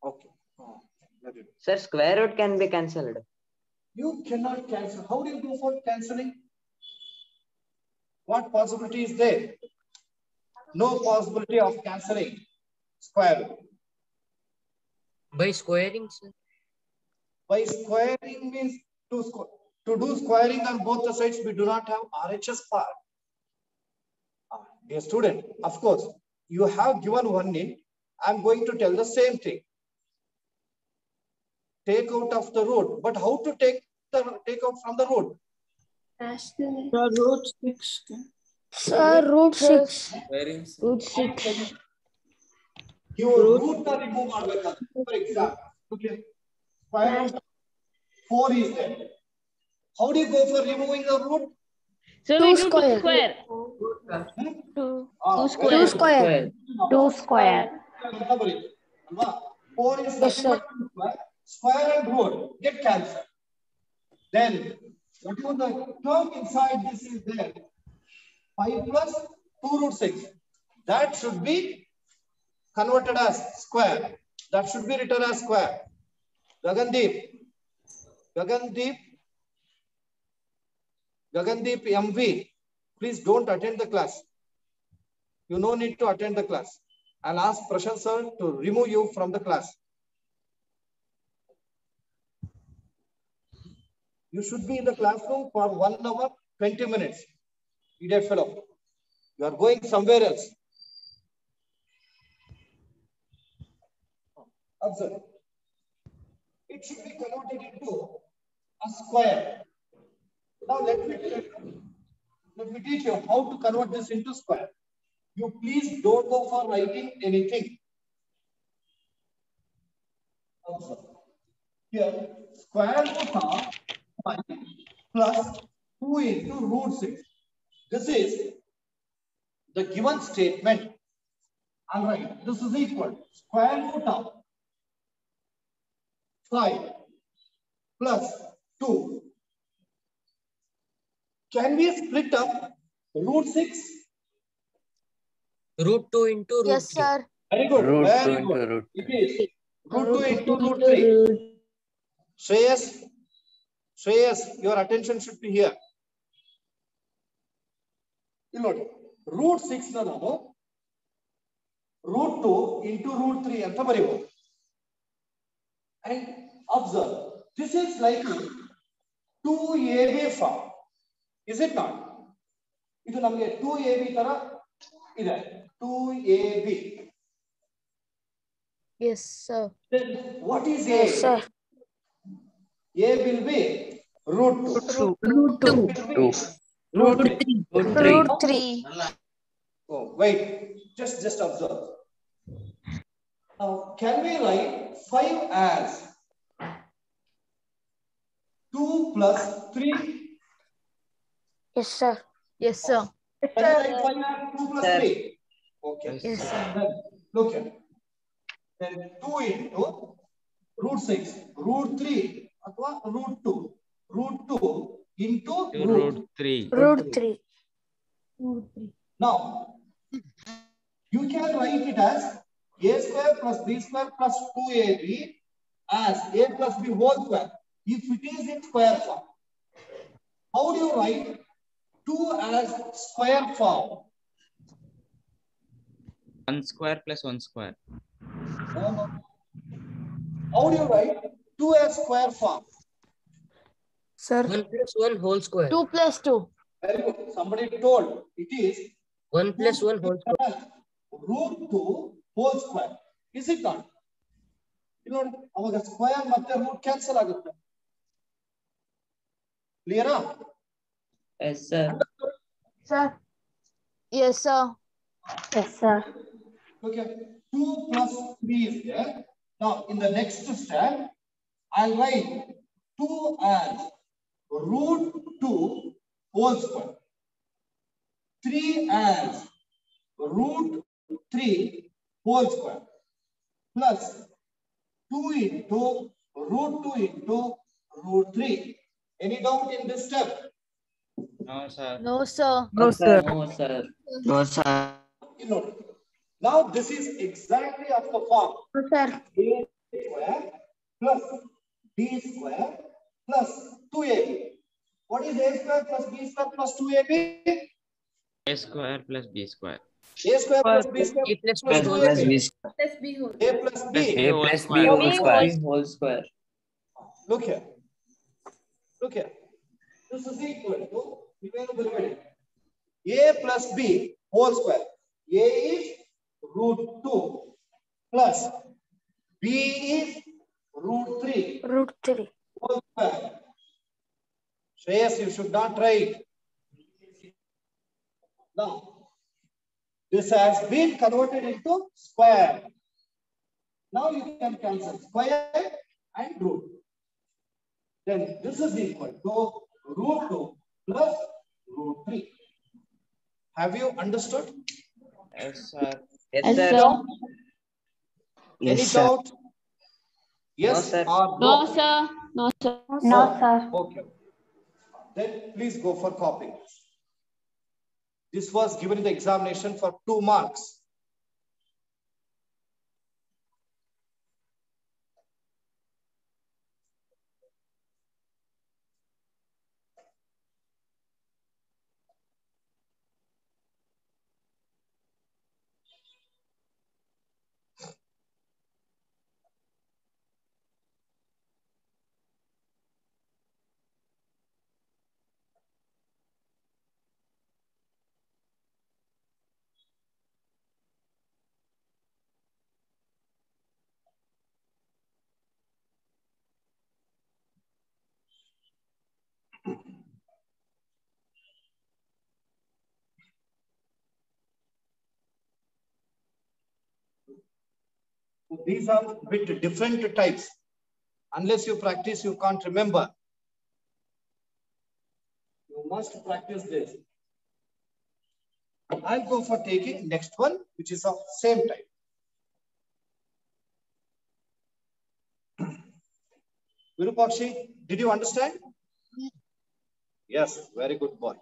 Okay. Sir, square root can be cancelled. You cannot cancel. How do you go for cancelling? What possibility is there? No possibility of cancelling square root. By squaring, sir. By squaring means to do squaring on both the sides, we do not have RHS part. Dear student, of course, you have given one in. I am going to tell the same thing. Take out of the root, but how to take out from the root? The root 6. Sir, root 6. Root 6. You root the remove for example. Okay. Square root 4 is there. How do you go for removing the root? So we do 2 square. 2 square. 2 square. 4 is Yes, sir. square and root get cancelled. Then whatever the term inside this is there, 5 plus 2 root 6. That should be converted as square. That should be written as square. Gagandeep MV, please don't attend the class. You no need to attend the class. I'll ask Prashant sir to remove you from the class. You should be in the classroom for 1 hour, 20 minutes. Idiot fellow. You are going somewhere else. Observe. It should be converted into a square. Now let me teach you how to convert this into square. You please don't go for writing anything. Observe. Here, square root of 5 plus 2 into root 6. This is the given statement. All right, this is equal square root of 5 plus 2. Can we split up root 6? Root 2 into root 3. Yes, sir. Very good. Root 2 Very into good. root It is root 2 into root Root 3. Shreyas, your attention should be here. Root 6 no. Root 2 into root 3 anta baribo. And observe, this is like 2AB form. Is it not? Idu namage 2AB tara ide. 2AB. Yes, sir. Then what is A? Yes, sir. A will be root 2. Root 2. Root 3. Root 3. Oh, wait. Just observe. Now, can we write 5 as 2 plus 3? Yes, sir. Yes, sir. Can I write 5 as 2 plus 3? Okay. Yes, sir. Then Look here. Then 2 into root 6, root 3, or root 2. Root 2 into root 3. Root 3. Now, you can write it as a square plus b square plus 2ab as a plus b whole square if it is in square form. How do you write 2 as square form? 1 square plus 1 square. How do you write 2 as square form? Sir. 1 plus 1 whole square. 2 plus 2. Very good. Somebody told it is 1 plus 1 whole square. Root 2 whole square. Is it not? You know, our square matte root cancel agutte. Clear up? Yes, sir. Sir. Yes, sir. Yes, sir. Okay. 2 plus 3 is there. Now, in the next step, I'll write 2 as root 2 whole square. 3 as root 3 whole square. Plus 2 into root 2 into root 3. Any doubt in this step? No, sir. No, sir. No, sir. No, sir. No, sir. You know. Now this is exactly of the form. No, sir. A square plus b square plus 2ab. What is a square plus b square plus 2ab? A square plus b square. A square plus b square A plus plus b whole 2ab. square. A plus b. A plus b whole square. Whole square. Look here. Look here. This is equal to a plus b whole square. A is root 2 plus b is root 3 Root 3. whole square. Shreyas, you should not write. Now, this has been converted into square. Now you can cancel square and root. Then this is equal to root 2 plus root 3. Have you understood? Yes, sir. Yes, Yes, sir. sir. Any doubt? Yes sir. or No, sir. No, sir. No, sir. Okay. Then please go for copying. This was given in the examination for 2 marks. So these are bit different types. Unless you practice, you can't remember. You must practice this. I'll go for taking next one, which is of same type. Virupakshi, did you understand? Yes, very good boy.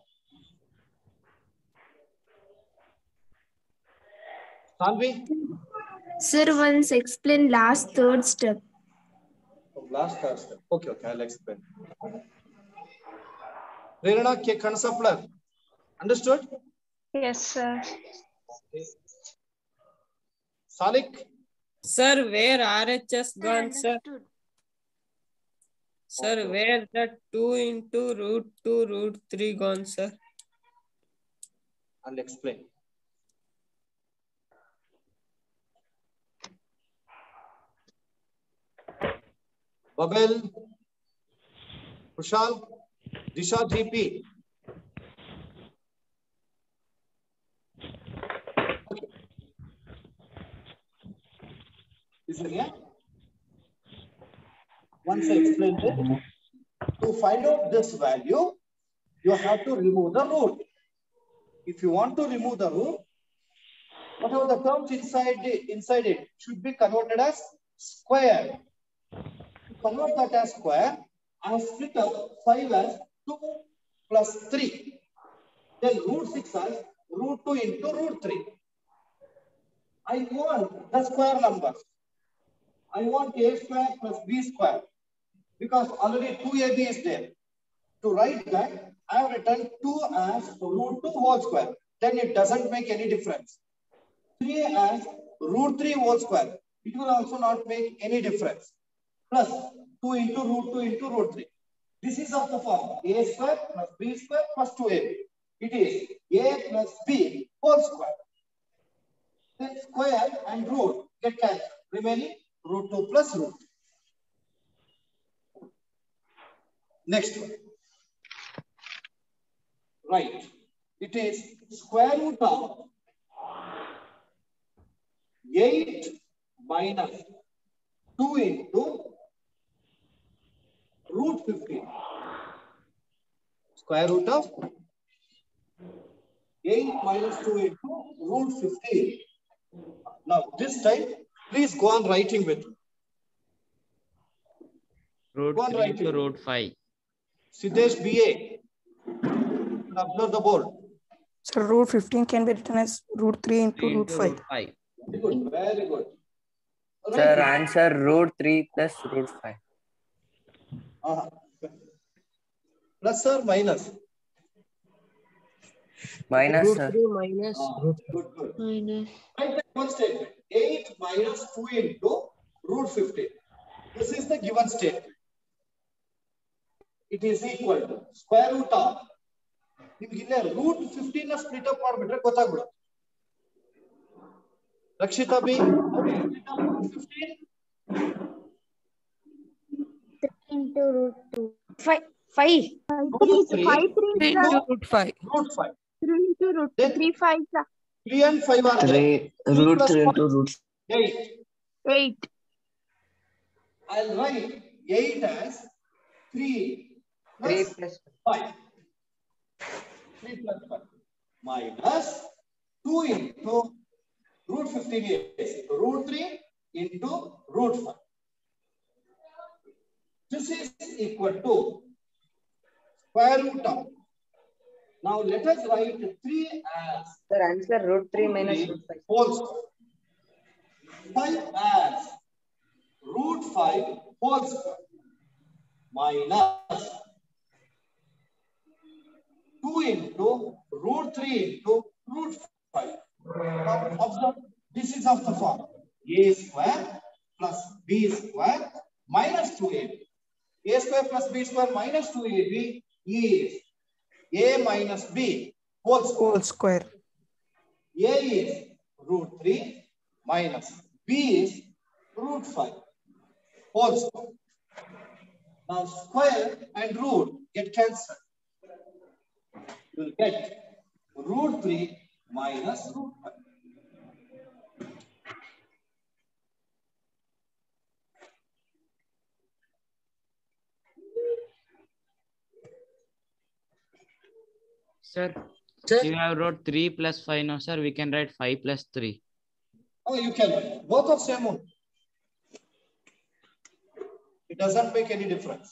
Sanvi? Sir, once explain last third step. Last third step. Okay, I'll explain. Prerana K. Kansaplar. Understood? Yes, sir. Okay. Salik? Sir, where RHS gone, sir? Sir, where the 2 into root 2 root 3 gone, sir? I'll explain. Babel, Kushal, Disha GP. Listen here. Once I explained it, to find out this value, you have to remove the root. If you want to remove the root, whatever the terms inside it should be converted as square. To convert that as square, I have split up 5 as 2 plus 3. Then root 6 as root 2 into root 3. I want the square numbers. I want a square plus b square because already 2ab is there. To write that, I have written 2 as root 2 whole square. Then it doesn't make any difference. 3 as root 3 whole square. It will also not make any difference. Plus 2 into root 3. This is of the form a square plus b square plus 2ab. It is a plus b whole square. Then square and root get cancelled. Remaining root 2 plus root 3. Next one. Right. It is square root of 8 minus 2 into root 15. Square root of 8 minus 2 into root 15. Now this time, please go on writing with me. Root 3 to root 5. Siddesh BA. Observe the board. So root 15 can be written as root 3 into root 5. Very good. Very good. Sir, answer root 3 plus root 5. Plus or minus? Minus, root sir. 3 minus root 5. Good. Minus. Write that one statement. 8 minus 2 into root 15. This is the given statement. It is equal to square root of. Root 15 split up ಮಾಡಿಬಿಟ್ರೆ ಗೊತ್ತಾಗ್ಬಿಡುತ್ತೆ. Rakshita B, how do you split up root 15? 3 into root 2. 5. Root 3 into root 5. Root 5. 3 into root 2. 3 5. 3 and 5 are there. Root 3 into root 8. 8. I'll write 8 as 3 plus 5. 3 plus 5 minus 2 into root 15 is root 3 into root 5. This is equal to square root of. Now let us write 3 as Sir, answer root 3 minus root 5. whole square. 5 as root 5 whole square minus 2 into root 3 into root 5. Now observe, this is of the form a square plus b square minus 2ab. A square plus b square minus 2ab is a minus b whole square. A is root 3 minus b is root 5 whole square. Now square and root get cancelled. You will get root 3 minus root 5. Sir, you have wrote 3 plus 5 now, sir. We can write 5 plus 3. Oh, you can write. Both of same one. It doesn't make any difference.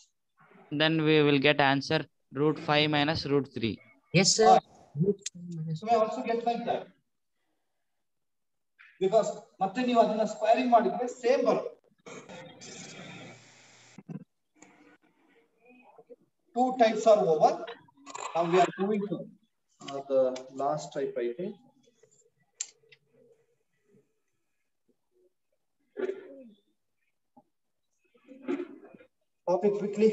Then we will get answer root 5 minus root 3. Yes, sir. So I also get like that. Because ಮತ್ತೆ ನೀವು ಅದನ್ನ squaring ಮಾಡಿದ್ರೆ same ಬರುತ್ತೆ. Two types are over. Now we are moving to the last type, I think. Copy quickly.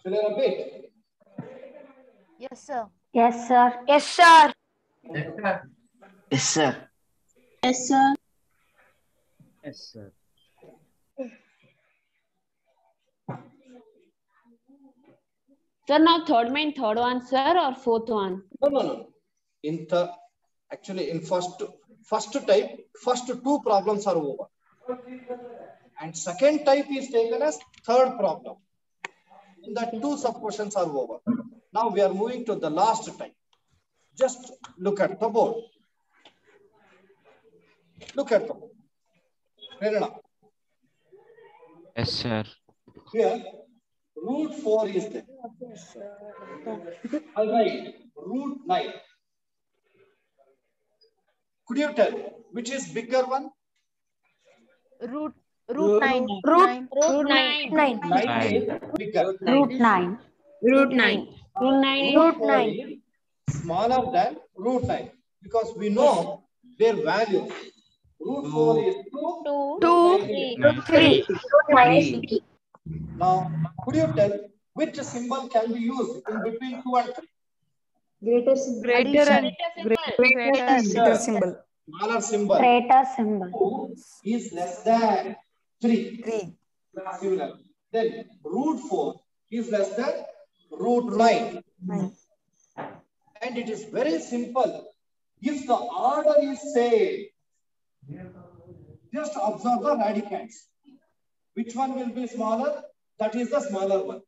Should I repeat? Yes, sir. Yes, sir. Yes, sir. Yes, sir. Yes, sir. Yes, sir. Sir, now third main third one, sir, or fourth one? No. Actually in first type, first two problems are over. And second type is taken as third problem. In that two sub questions are over. Now we are moving to the last type. Just look at the board. Look at the board. Prerana. Yes, sir. Here, root 4 is there. All right, root 9. Could you tell which is bigger one? Root 9. Root 9. 9. 9 is bigger. Root 9. Root 9. Root 9. Root 9 is smaller than root 9 because we know their value. Root 4 is 2. 2. 3. Root 9 is big. Now, could you tell which symbol can be used in between 2 and 3? Greater symbol. Smaller symbol. Greater symbol. 2 is less than 3. 3. Similar. Then root 4 is less than root 9. 9. And it is very simple. If the order is same, just observe the radicands. Which one will be smaller? That is the smaller one.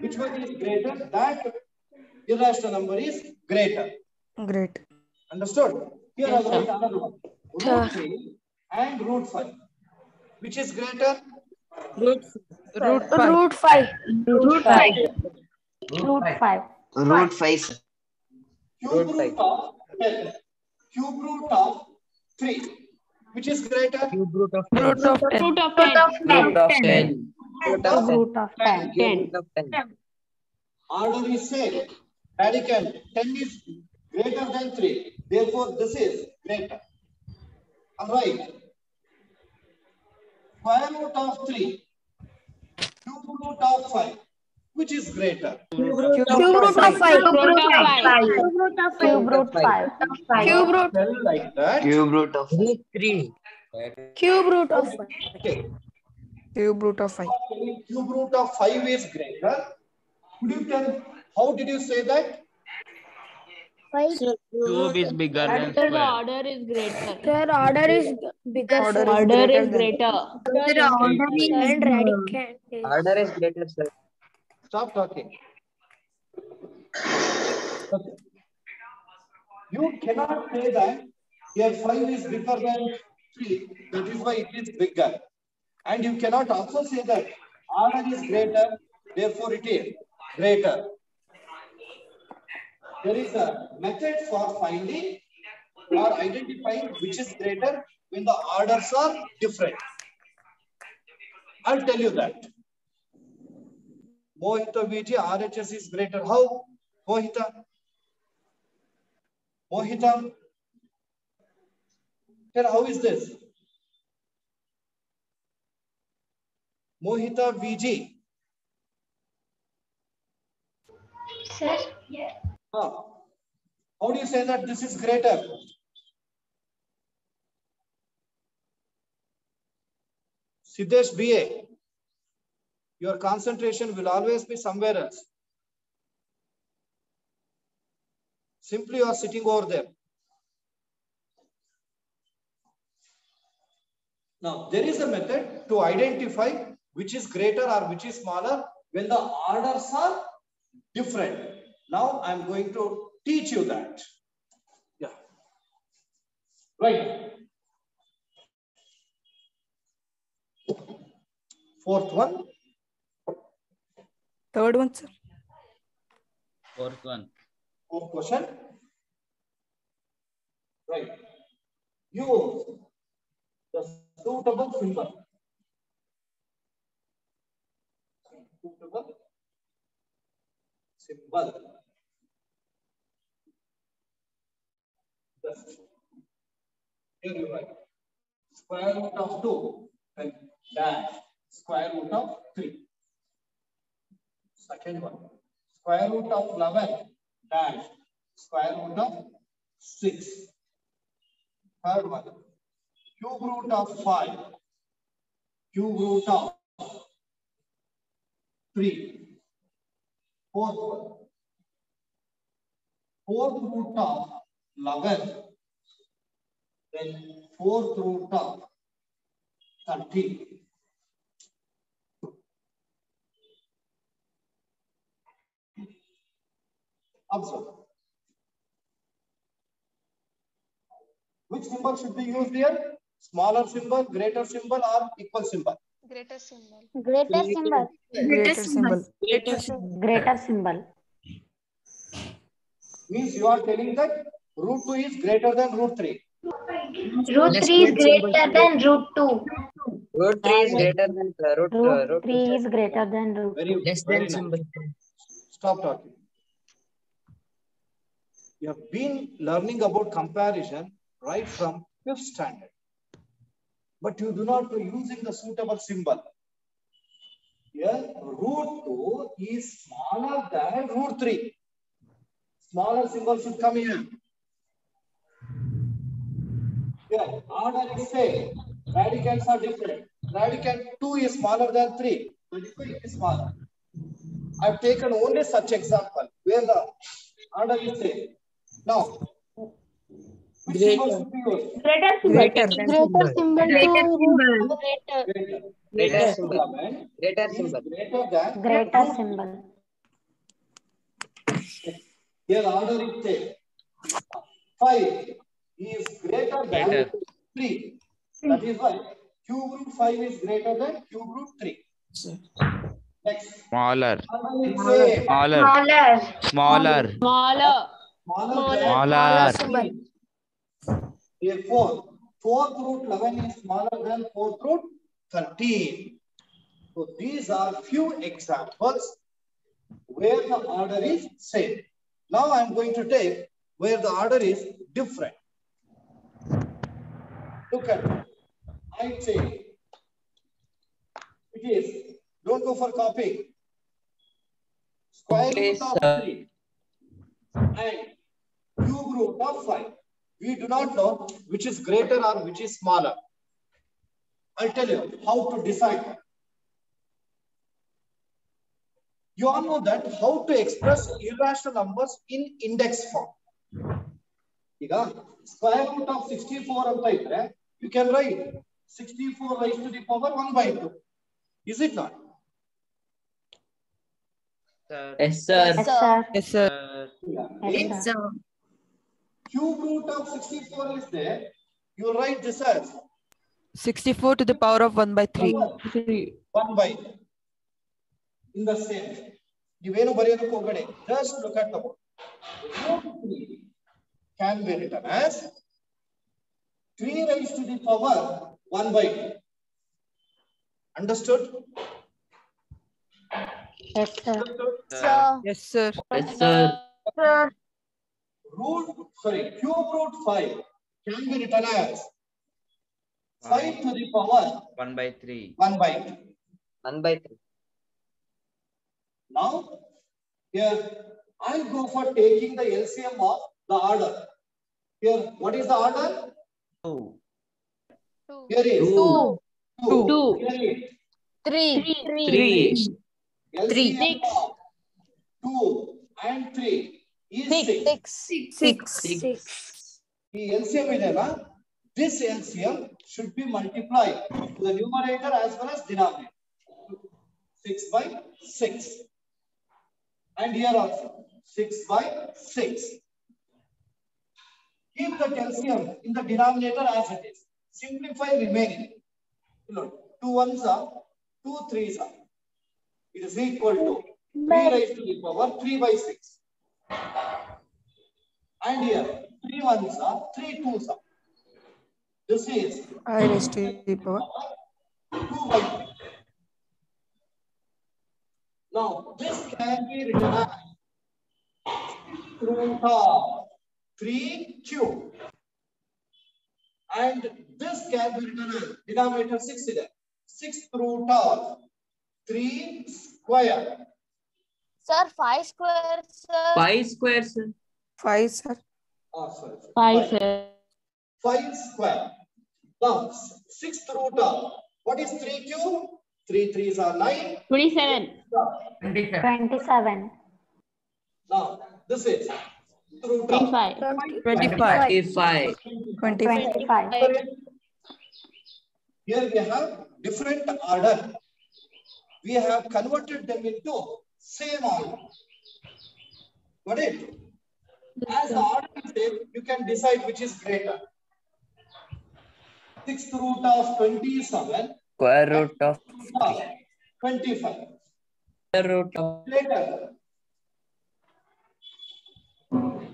Which one is greater? That irrational number is greater. Great. Understood? Here Yes, I write another one. Root 3 and root 5. Which is greater? Root 5. Root 5. Root 5. Root 5. Root 5, sir. Cube root of 10. Cube root of 3. Which is greater? Cube root of 10. Root of 10. Root of 10. Root of 10. Root of 10. Root of 10. Order is same. Radicand 10 is greater than 3. Therefore, this is greater. All right. Square root of 3. Cube root of 5. Which is greater? Cube root of 5. Cube root of 5. Cube root 5. Cube root. Tell like that. Cube root of 5. Root 3. Cube root of 5. Okay. Cube root of 5. Cube root of 5 is greater. Could you tell how did you say that? Cube is bigger than The square. order is greater. Their order is bigger. Order is greater. Their order is and radicand is. Order is greater, sir. Stop talking. Okay. You cannot say that here 5 is bigger than 3. That is why it is bigger. And you cannot also say that order is greater. Therefore, it is greater. There is a method for finding or identifying which is greater when the orders are different. I'll tell you that. Mohita VG RHS is greater. How? Mohita? Mohita? Then how is this? Mohita VG. Sir, yeah. How do you say that this is greater? Siddesh BA. Your concentration will always be somewhere else. Simply you are sitting over there. Now, there is a method to identify which is greater or which is smaller when the orders are different. Now, I am going to teach you that. Yeah. Right. Fourth one. Third one, sir. Fourth one. Fourth question. Right. Use the suitable symbol. Suitable symbol. Just here you write square root of 2 and dash square root of 3. Second one, square root of 11 dash square root of 6. Third one, cube root of 5 cube root of 3. Fourth one, fourth root of 11, then fourth root of 13. Observe. Which symbol should be used here? Smaller symbol, greater symbol, or equal symbol? Greater symbol. Greater symbol. Greater symbol. Greater symbol. Means you are telling that root 2 is greater than root 3. Root 3 is greater than root 2. Root 3 is greater than Root 3 is greater than root 2. Less Very than nice. symbol. Stop talking. You have been learning about comparison right from 5th standard. But you do not know using the suitable symbol. Here, root 2 is smaller than root 3. Smaller symbol should come here. Here, order is same. Radicals are different. Radicand 2 is smaller than 3. So it is smaller. I have taken only such example where the order is same. Now, which symbol should be used? Greater symbol. Greater. Greater symbol to greater symbol. Greater symbol. Greater symbol. Here order is same. 5 is greater than 3. That is why cube root 5 is greater than cube root 3. Next. Smaller. Order is same. Smaller. Smaller. Smaller. symbol. Therefore, 4th root 11 is smaller than 4th root 13. So these are few examples where the order is same. Now I am going to take where the order is different. Look at it. I say it is, don't go for copying. Square root of 3 and cube root of 5. We do not know which is greater or which is smaller. I'll tell you how to decide that. You all know that how to express irrational numbers in index form. Square root of 64 you can write 64 raised to the power 1 by 2. Is it not? Yes, sir. Yes, sir. Yes, sir. Yes, sir. Cube root of 64 is there. You write this as 64 to the power of 1 by 3. 1 by. In the same. Just look at the word. Root 3 can be written as 3 raised to the power 1 by 2. Understood? Yes, sir. Yes, sir. Yes, sir. Cube root 5 can be written as 5 to the power 1 by 3. 1 by 2. 1 by 3. Now, here I go for taking the LCM of the order. Here, what is the order? 2. Here is 2. 2. Here is 3. 3. LCM of 2 and 3 is 6. 6. The LCM is this LCM should be multiplied to the numerator as well as denominator. 6 by 6. And here also 6 by 6. Keep the LCM in the denominator as it is. Simplify remaining. 2 ones are 2 3s are. It is equal to 3 raised to the power 3 by 6. And here 3 ones are 3 2s are. This is I raised to the power 2 by 3. Now this can be written as root of 3 cube. And this can be written as denominator 6 is there. 6th root of 3 square. Sir, 5 square, sir. 5 square, sir. 5, sir. Sorry. 5, sir. 5 square. Now 6th root of what is 3 cube? 3 3s are 9. 27. 27. Now this is root of 25. 25. 25. 25. Here we have different order. We have converted them into same order. Got it? As the order is there, you can decide which is greater. 6th root of 27. Square root of 25. Square root of Greater.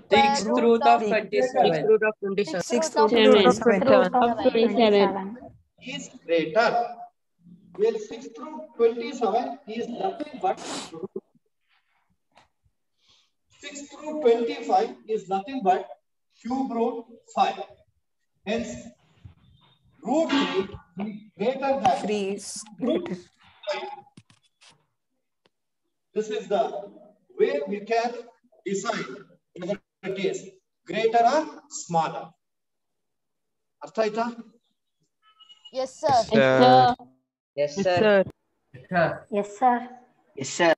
6th root of 27. 6 root of 27. 6 root root of of 27. 27. Is greater. Well, 6th root 27 is nothing but 6th root 25 is nothing but cube root 5. Hence, root 3 is greater than 3 is greater. 5. This is the way we can decide whether it is greater or smaller. Artha? Yes, sir. Yes, sir. Yes, sir. Yes, sir. Yes, sir.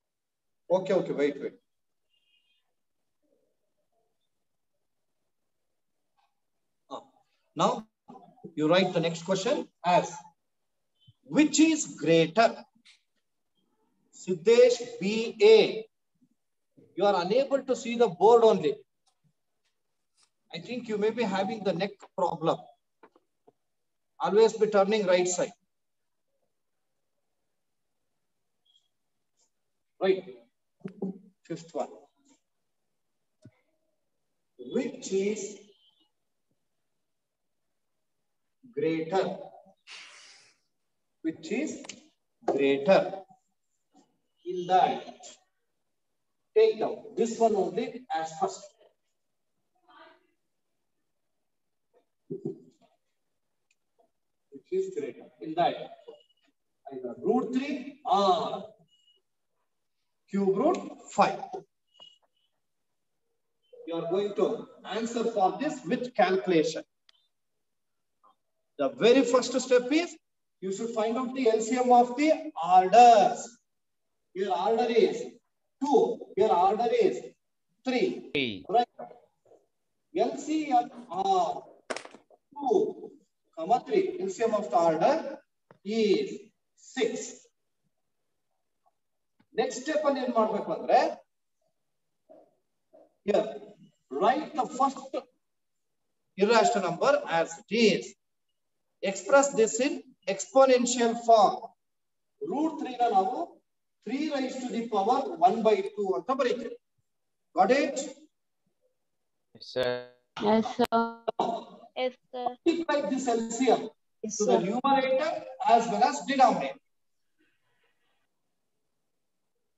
Okay, wait. Now, you write the next question as, which is greater? Siddesh BA. You are unable to see the board only. I think you may be having the neck problem. Always be turning right side. Right. 5th one. Which is greater? Which is greater? In that, take down this one only as first. Which is greater? In that, either root 3 or cube root 5. You are going to answer for this with calculation. The very first step is you should find out the LCM of the orders. Your order is 2. Your order is 3. Right? LCM of 2, 3. LCM of the order is 6. Next step on here, write the first irrational number as it is. Express this in exponential form. Root 3 na navu 3 raised to the power 1 by 2 anta barite. Got it? Yes, sir. Yes, sir. Yes, sir. Multiply this LCM to the numerator as well as denominator.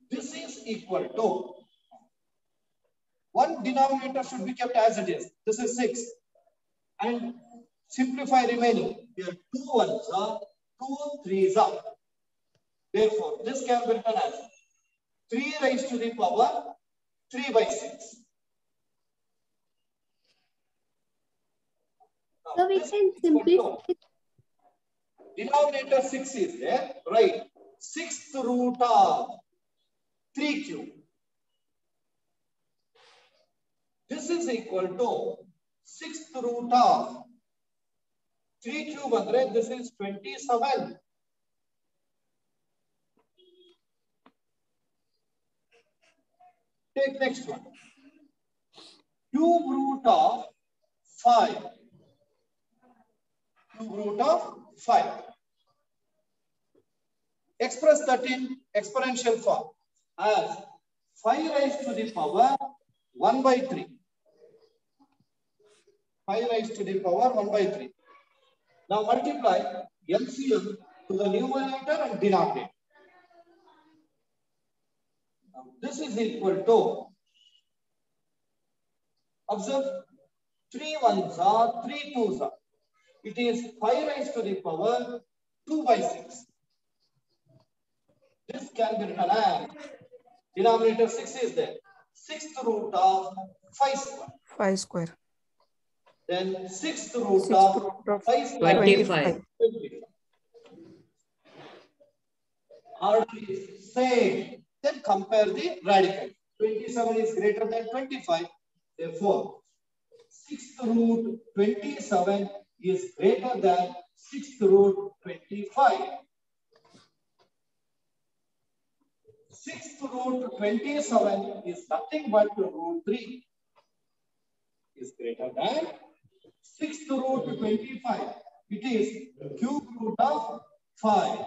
This is equal to, one denominator should be kept as it is. This is 6. And simplify remaining. Here 2 ones are, 2 3s are. Therefore, this can be written as 3 raised to the power 3 by 6. So we can simplify. Denominator 6 is there, right? 6th root of 3 cube. This is equal to 6th root of 3 cube andre, this is 27. Take next one. Cube root of 5. Cube root of 5. Express that in exponential form as 5 raised to the power 1 by 3. 5 raised to the power 1 by 3. Now multiply LCM to the numerator and denominator. Now this is equal to, observe, 3 ones are, 3 twos are. It is 5 raised to the power 2 by 6. This can be written as, denominator 6 is there. 6th root of 5 square. 5 square. Then 6th root of 5 square. 25. Order is same. Then compare the radical. 27 is greater than 25. Therefore, 6th root 27 is greater than 6th root 25. 6th root 27 is nothing but root 3. is greater than 6th root 25. It is cube root of 5.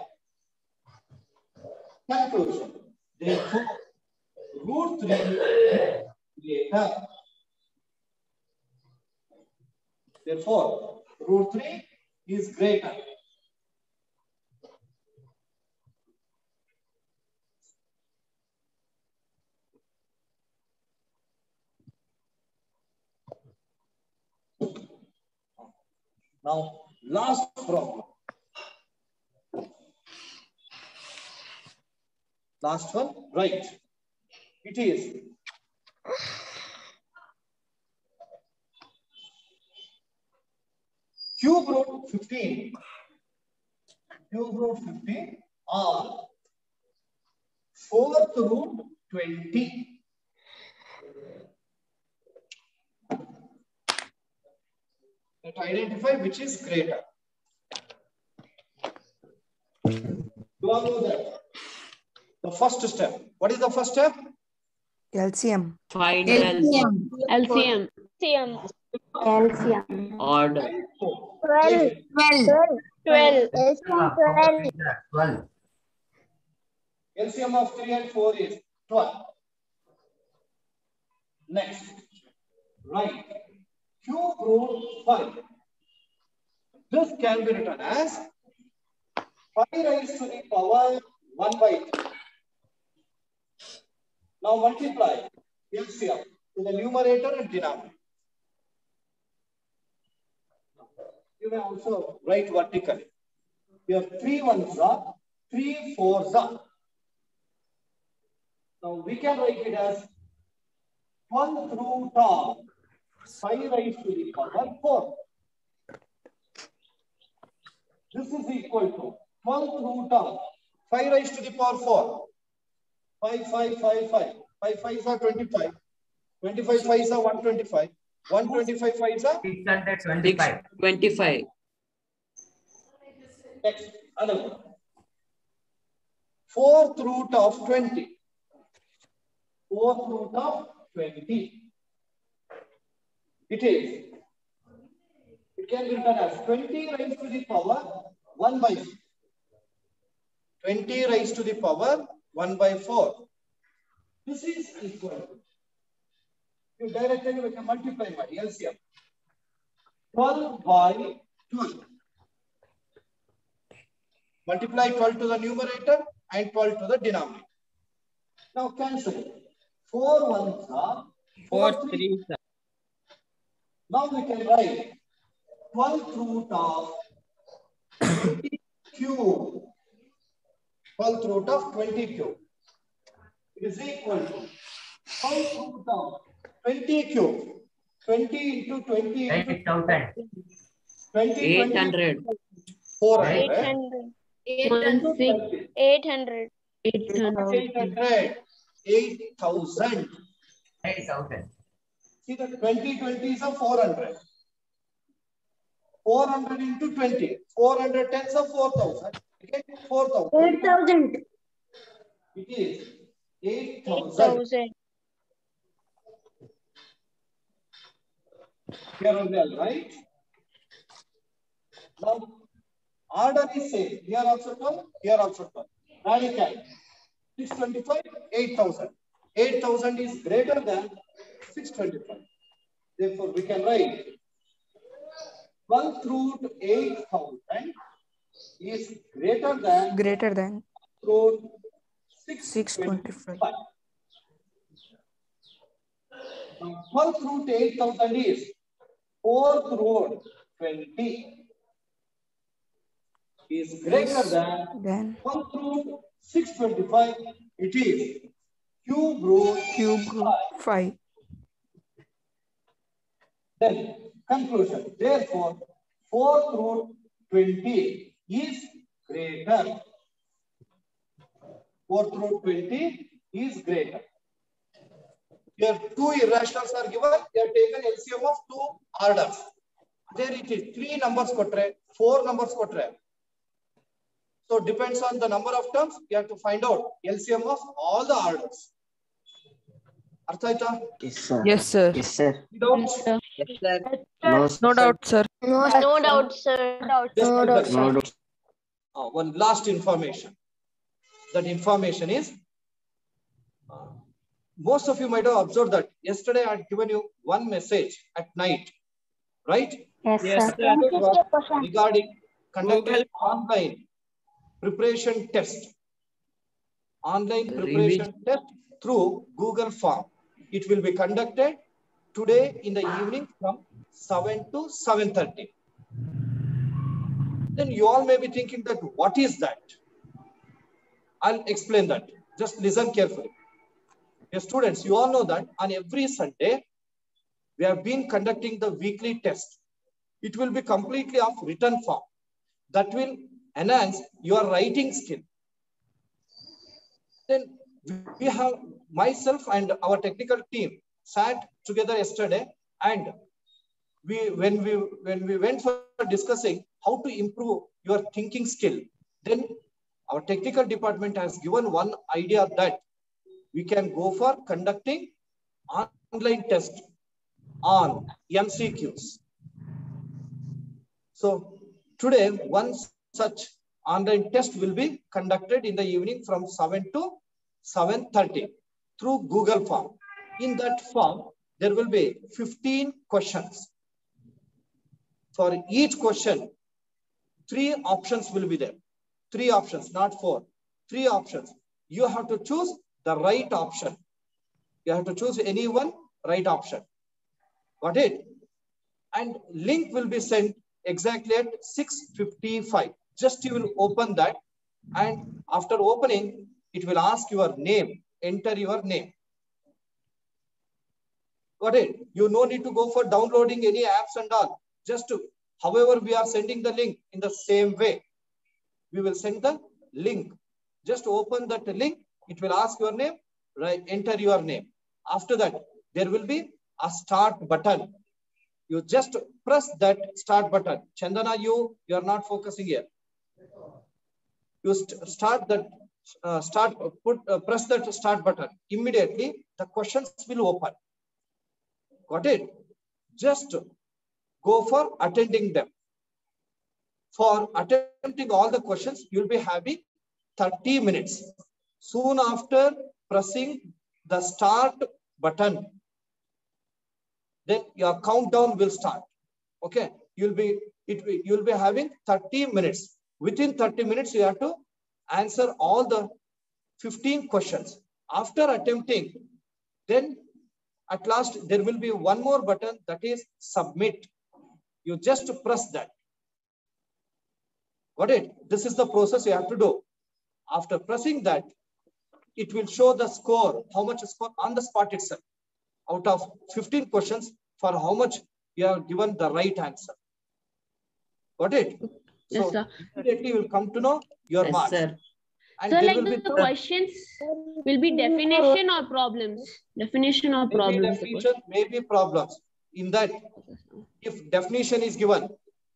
Conclusion. Therefore, root 3 is greater. Therefore, root 3 is greater. Now, last problem. Last one, right. It is cube root 15. Cube root 15 or 4th root 20. Let identify which is greater. You all know that. The first step. What is the first step? LCM. Find LCM. LCM. order. 12. 12. 12. LCM of 3 and 4 is 12. Next, right. Cube root 5. This can be written as 5 raised to the power 1 by 3. Now multiply LCM to the numerator and denominator. You may also write vertically. You have 3 ones are, 3 fours are. Now we can write it as 12th root of 5 raised to the power 4. This is equal to 12th root of 5 raised to the power 4. 5, 5, 5, 5. 5 5s are 25. 25 5s are 125. 125 5s are 625. 25. Next, another one. 4th root of 20. 4th root of 20. It can be written as 20 raised to the power 1 by 4. 20 raised to the power 1 by 4. This is equal to, you directly we can multiply by LCM. 12 by 12. Multiply 12 to the numerator and 12 to the denominator. Now cancel. 4 ones are 4 3. Now we can write 12th root of 20 cube. 12th root of 20 cube. It is equal to 12th root of 20 cube. 20 into 20 into 8,000. 20, 800. 400. 800. 800. 800. 8,000. 8,000. See the 20 20s are 400. 400 into 20. 400 tens are 4,000. Again 4,000. 8,000. It is 8,000. Here as well, right? Now, order is same. Here also 12, here also 12. Radical. 625, 8,000. 8,000 is greater than 625. Therefore, we can write 12th root 8,000 is greater than root 625. Now, 12th root 8,000 is 4th root 20 is greater than 12th root 625. It is cube root 5. Then conclusion. Therefore, 4th root 20 is greater. 4th root 20 is greater. Here 2 irrationals are given. They are taken LCM of 2 orders. There it is 3 numbers kotre, 4 numbers kotre. So depends on the number of terms. You have to find out LCM of all the orders. Artha aita? Yes, sir. Without Yes, sir. No doubt, sir. No doubt, sir. Just give us one last information. That information is, most of you might have observed that yesterday I had given you one message at night, right? Yes, Yes, sir. sir. Regarding conducting Google. online preparation test. Online preparation test through Google Form. It will be conducted today in the evening from 7 to 7:30. Then you all may be thinking that what is that? I'll explain that. Just listen carefully. Dear students, you all know that on every Sunday, we have been conducting the weekly test. It will be completely of written form. That will enhance your writing skill. Then we have, myself and our technical team sat together yesterday, and when we went for discussing how to improve your thinking skill, then our technical department has given one idea that we can go for conducting online test on MCQs. So today, one such online test will be conducted in the evening from 7 to 7:30 through Google Form. In that form, there will be 15 questions. For each question, 3 options will be there. 3 options, not 4. 3 options. You have to choose the right option. You have to choose any one right option. Got it? And link will be sent exactly at 6:55. Just you will open that, and after opening, it will ask your name. Enter your name. Got it? You no need to go for downloading any apps and all. Just to, however, we are sending the link in the same way. We will send the link. Just open that link. It will ask your name. Right? Enter your name. After that, there will be a start button. You just press that start button. Chandana, you are not focusing here. You start that press that start button. Immediately the questions will open. Got it? Just go for attending them. For attempting all the questions, you'll be having 30 minutes. Soon after pressing the start button, then your countdown will start. Okay, you'll be having 30 minutes. Within 30 minutes, you have to answer all the 15 questions. After attempting, then at last there will be one more button, that is submit. You just press that. Got it? This is the process you have to do. After pressing that, it will show the score, how much score on the spot itself. Out of 15 questions, for how much you have given the right answer. Got it? Yes, so sir. immediately you will come to know your Yes, marks. sir. And So there like will the be questions will be definition or problems? Definition or maybe problems? definition, maybe problems. In that, if definition is given,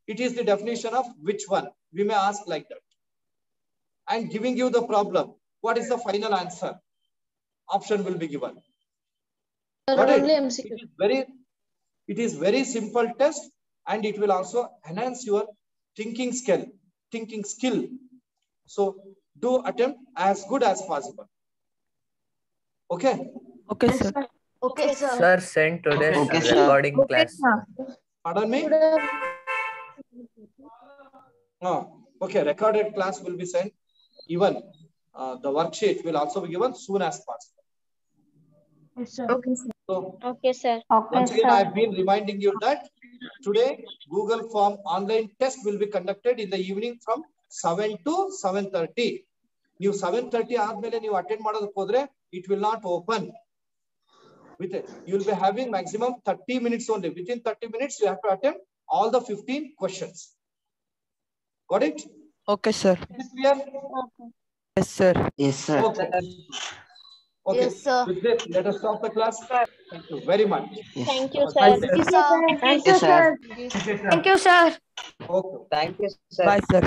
it is the definition of which one? We may ask like that. And giving you the problem, what is the final answer? Option will be given. Got it? It is very simple test, and it will also enhance your thinking skill. So do attempt as good as possible. Okay? Okay, sir. Okay, sir. Sir, send today's Okay, sir. recording class. Pardon me? No. Okay, recorded class will be sent. Even the worksheet will also be given soon as possible. Yes, sir. So Okay, sir. once again, I've been reminding you that today Google Form online test will be conducted in the evening from 7 to 7:30. You 7:30 ಆದ್ಮೇಲೆ ನೀವು attend ಮಾಡೋದಕ್ಕೆ ಹೋದ್ರೆ it will not open. You will be having maximum 30 minutes only. Within 30 minutes, you have to attempt all the 15 questions. Got it? Okay, sir. Is this clear? Yes, sir. Yes, sir. Okay. Okay. Yes, sir. With this, let us stop the class. Thank you very much. Yes. Thank you, sir. Thank you, sir. Yes, sir. Thank you, sir. Okay. Thank you, sir. Bye, sir.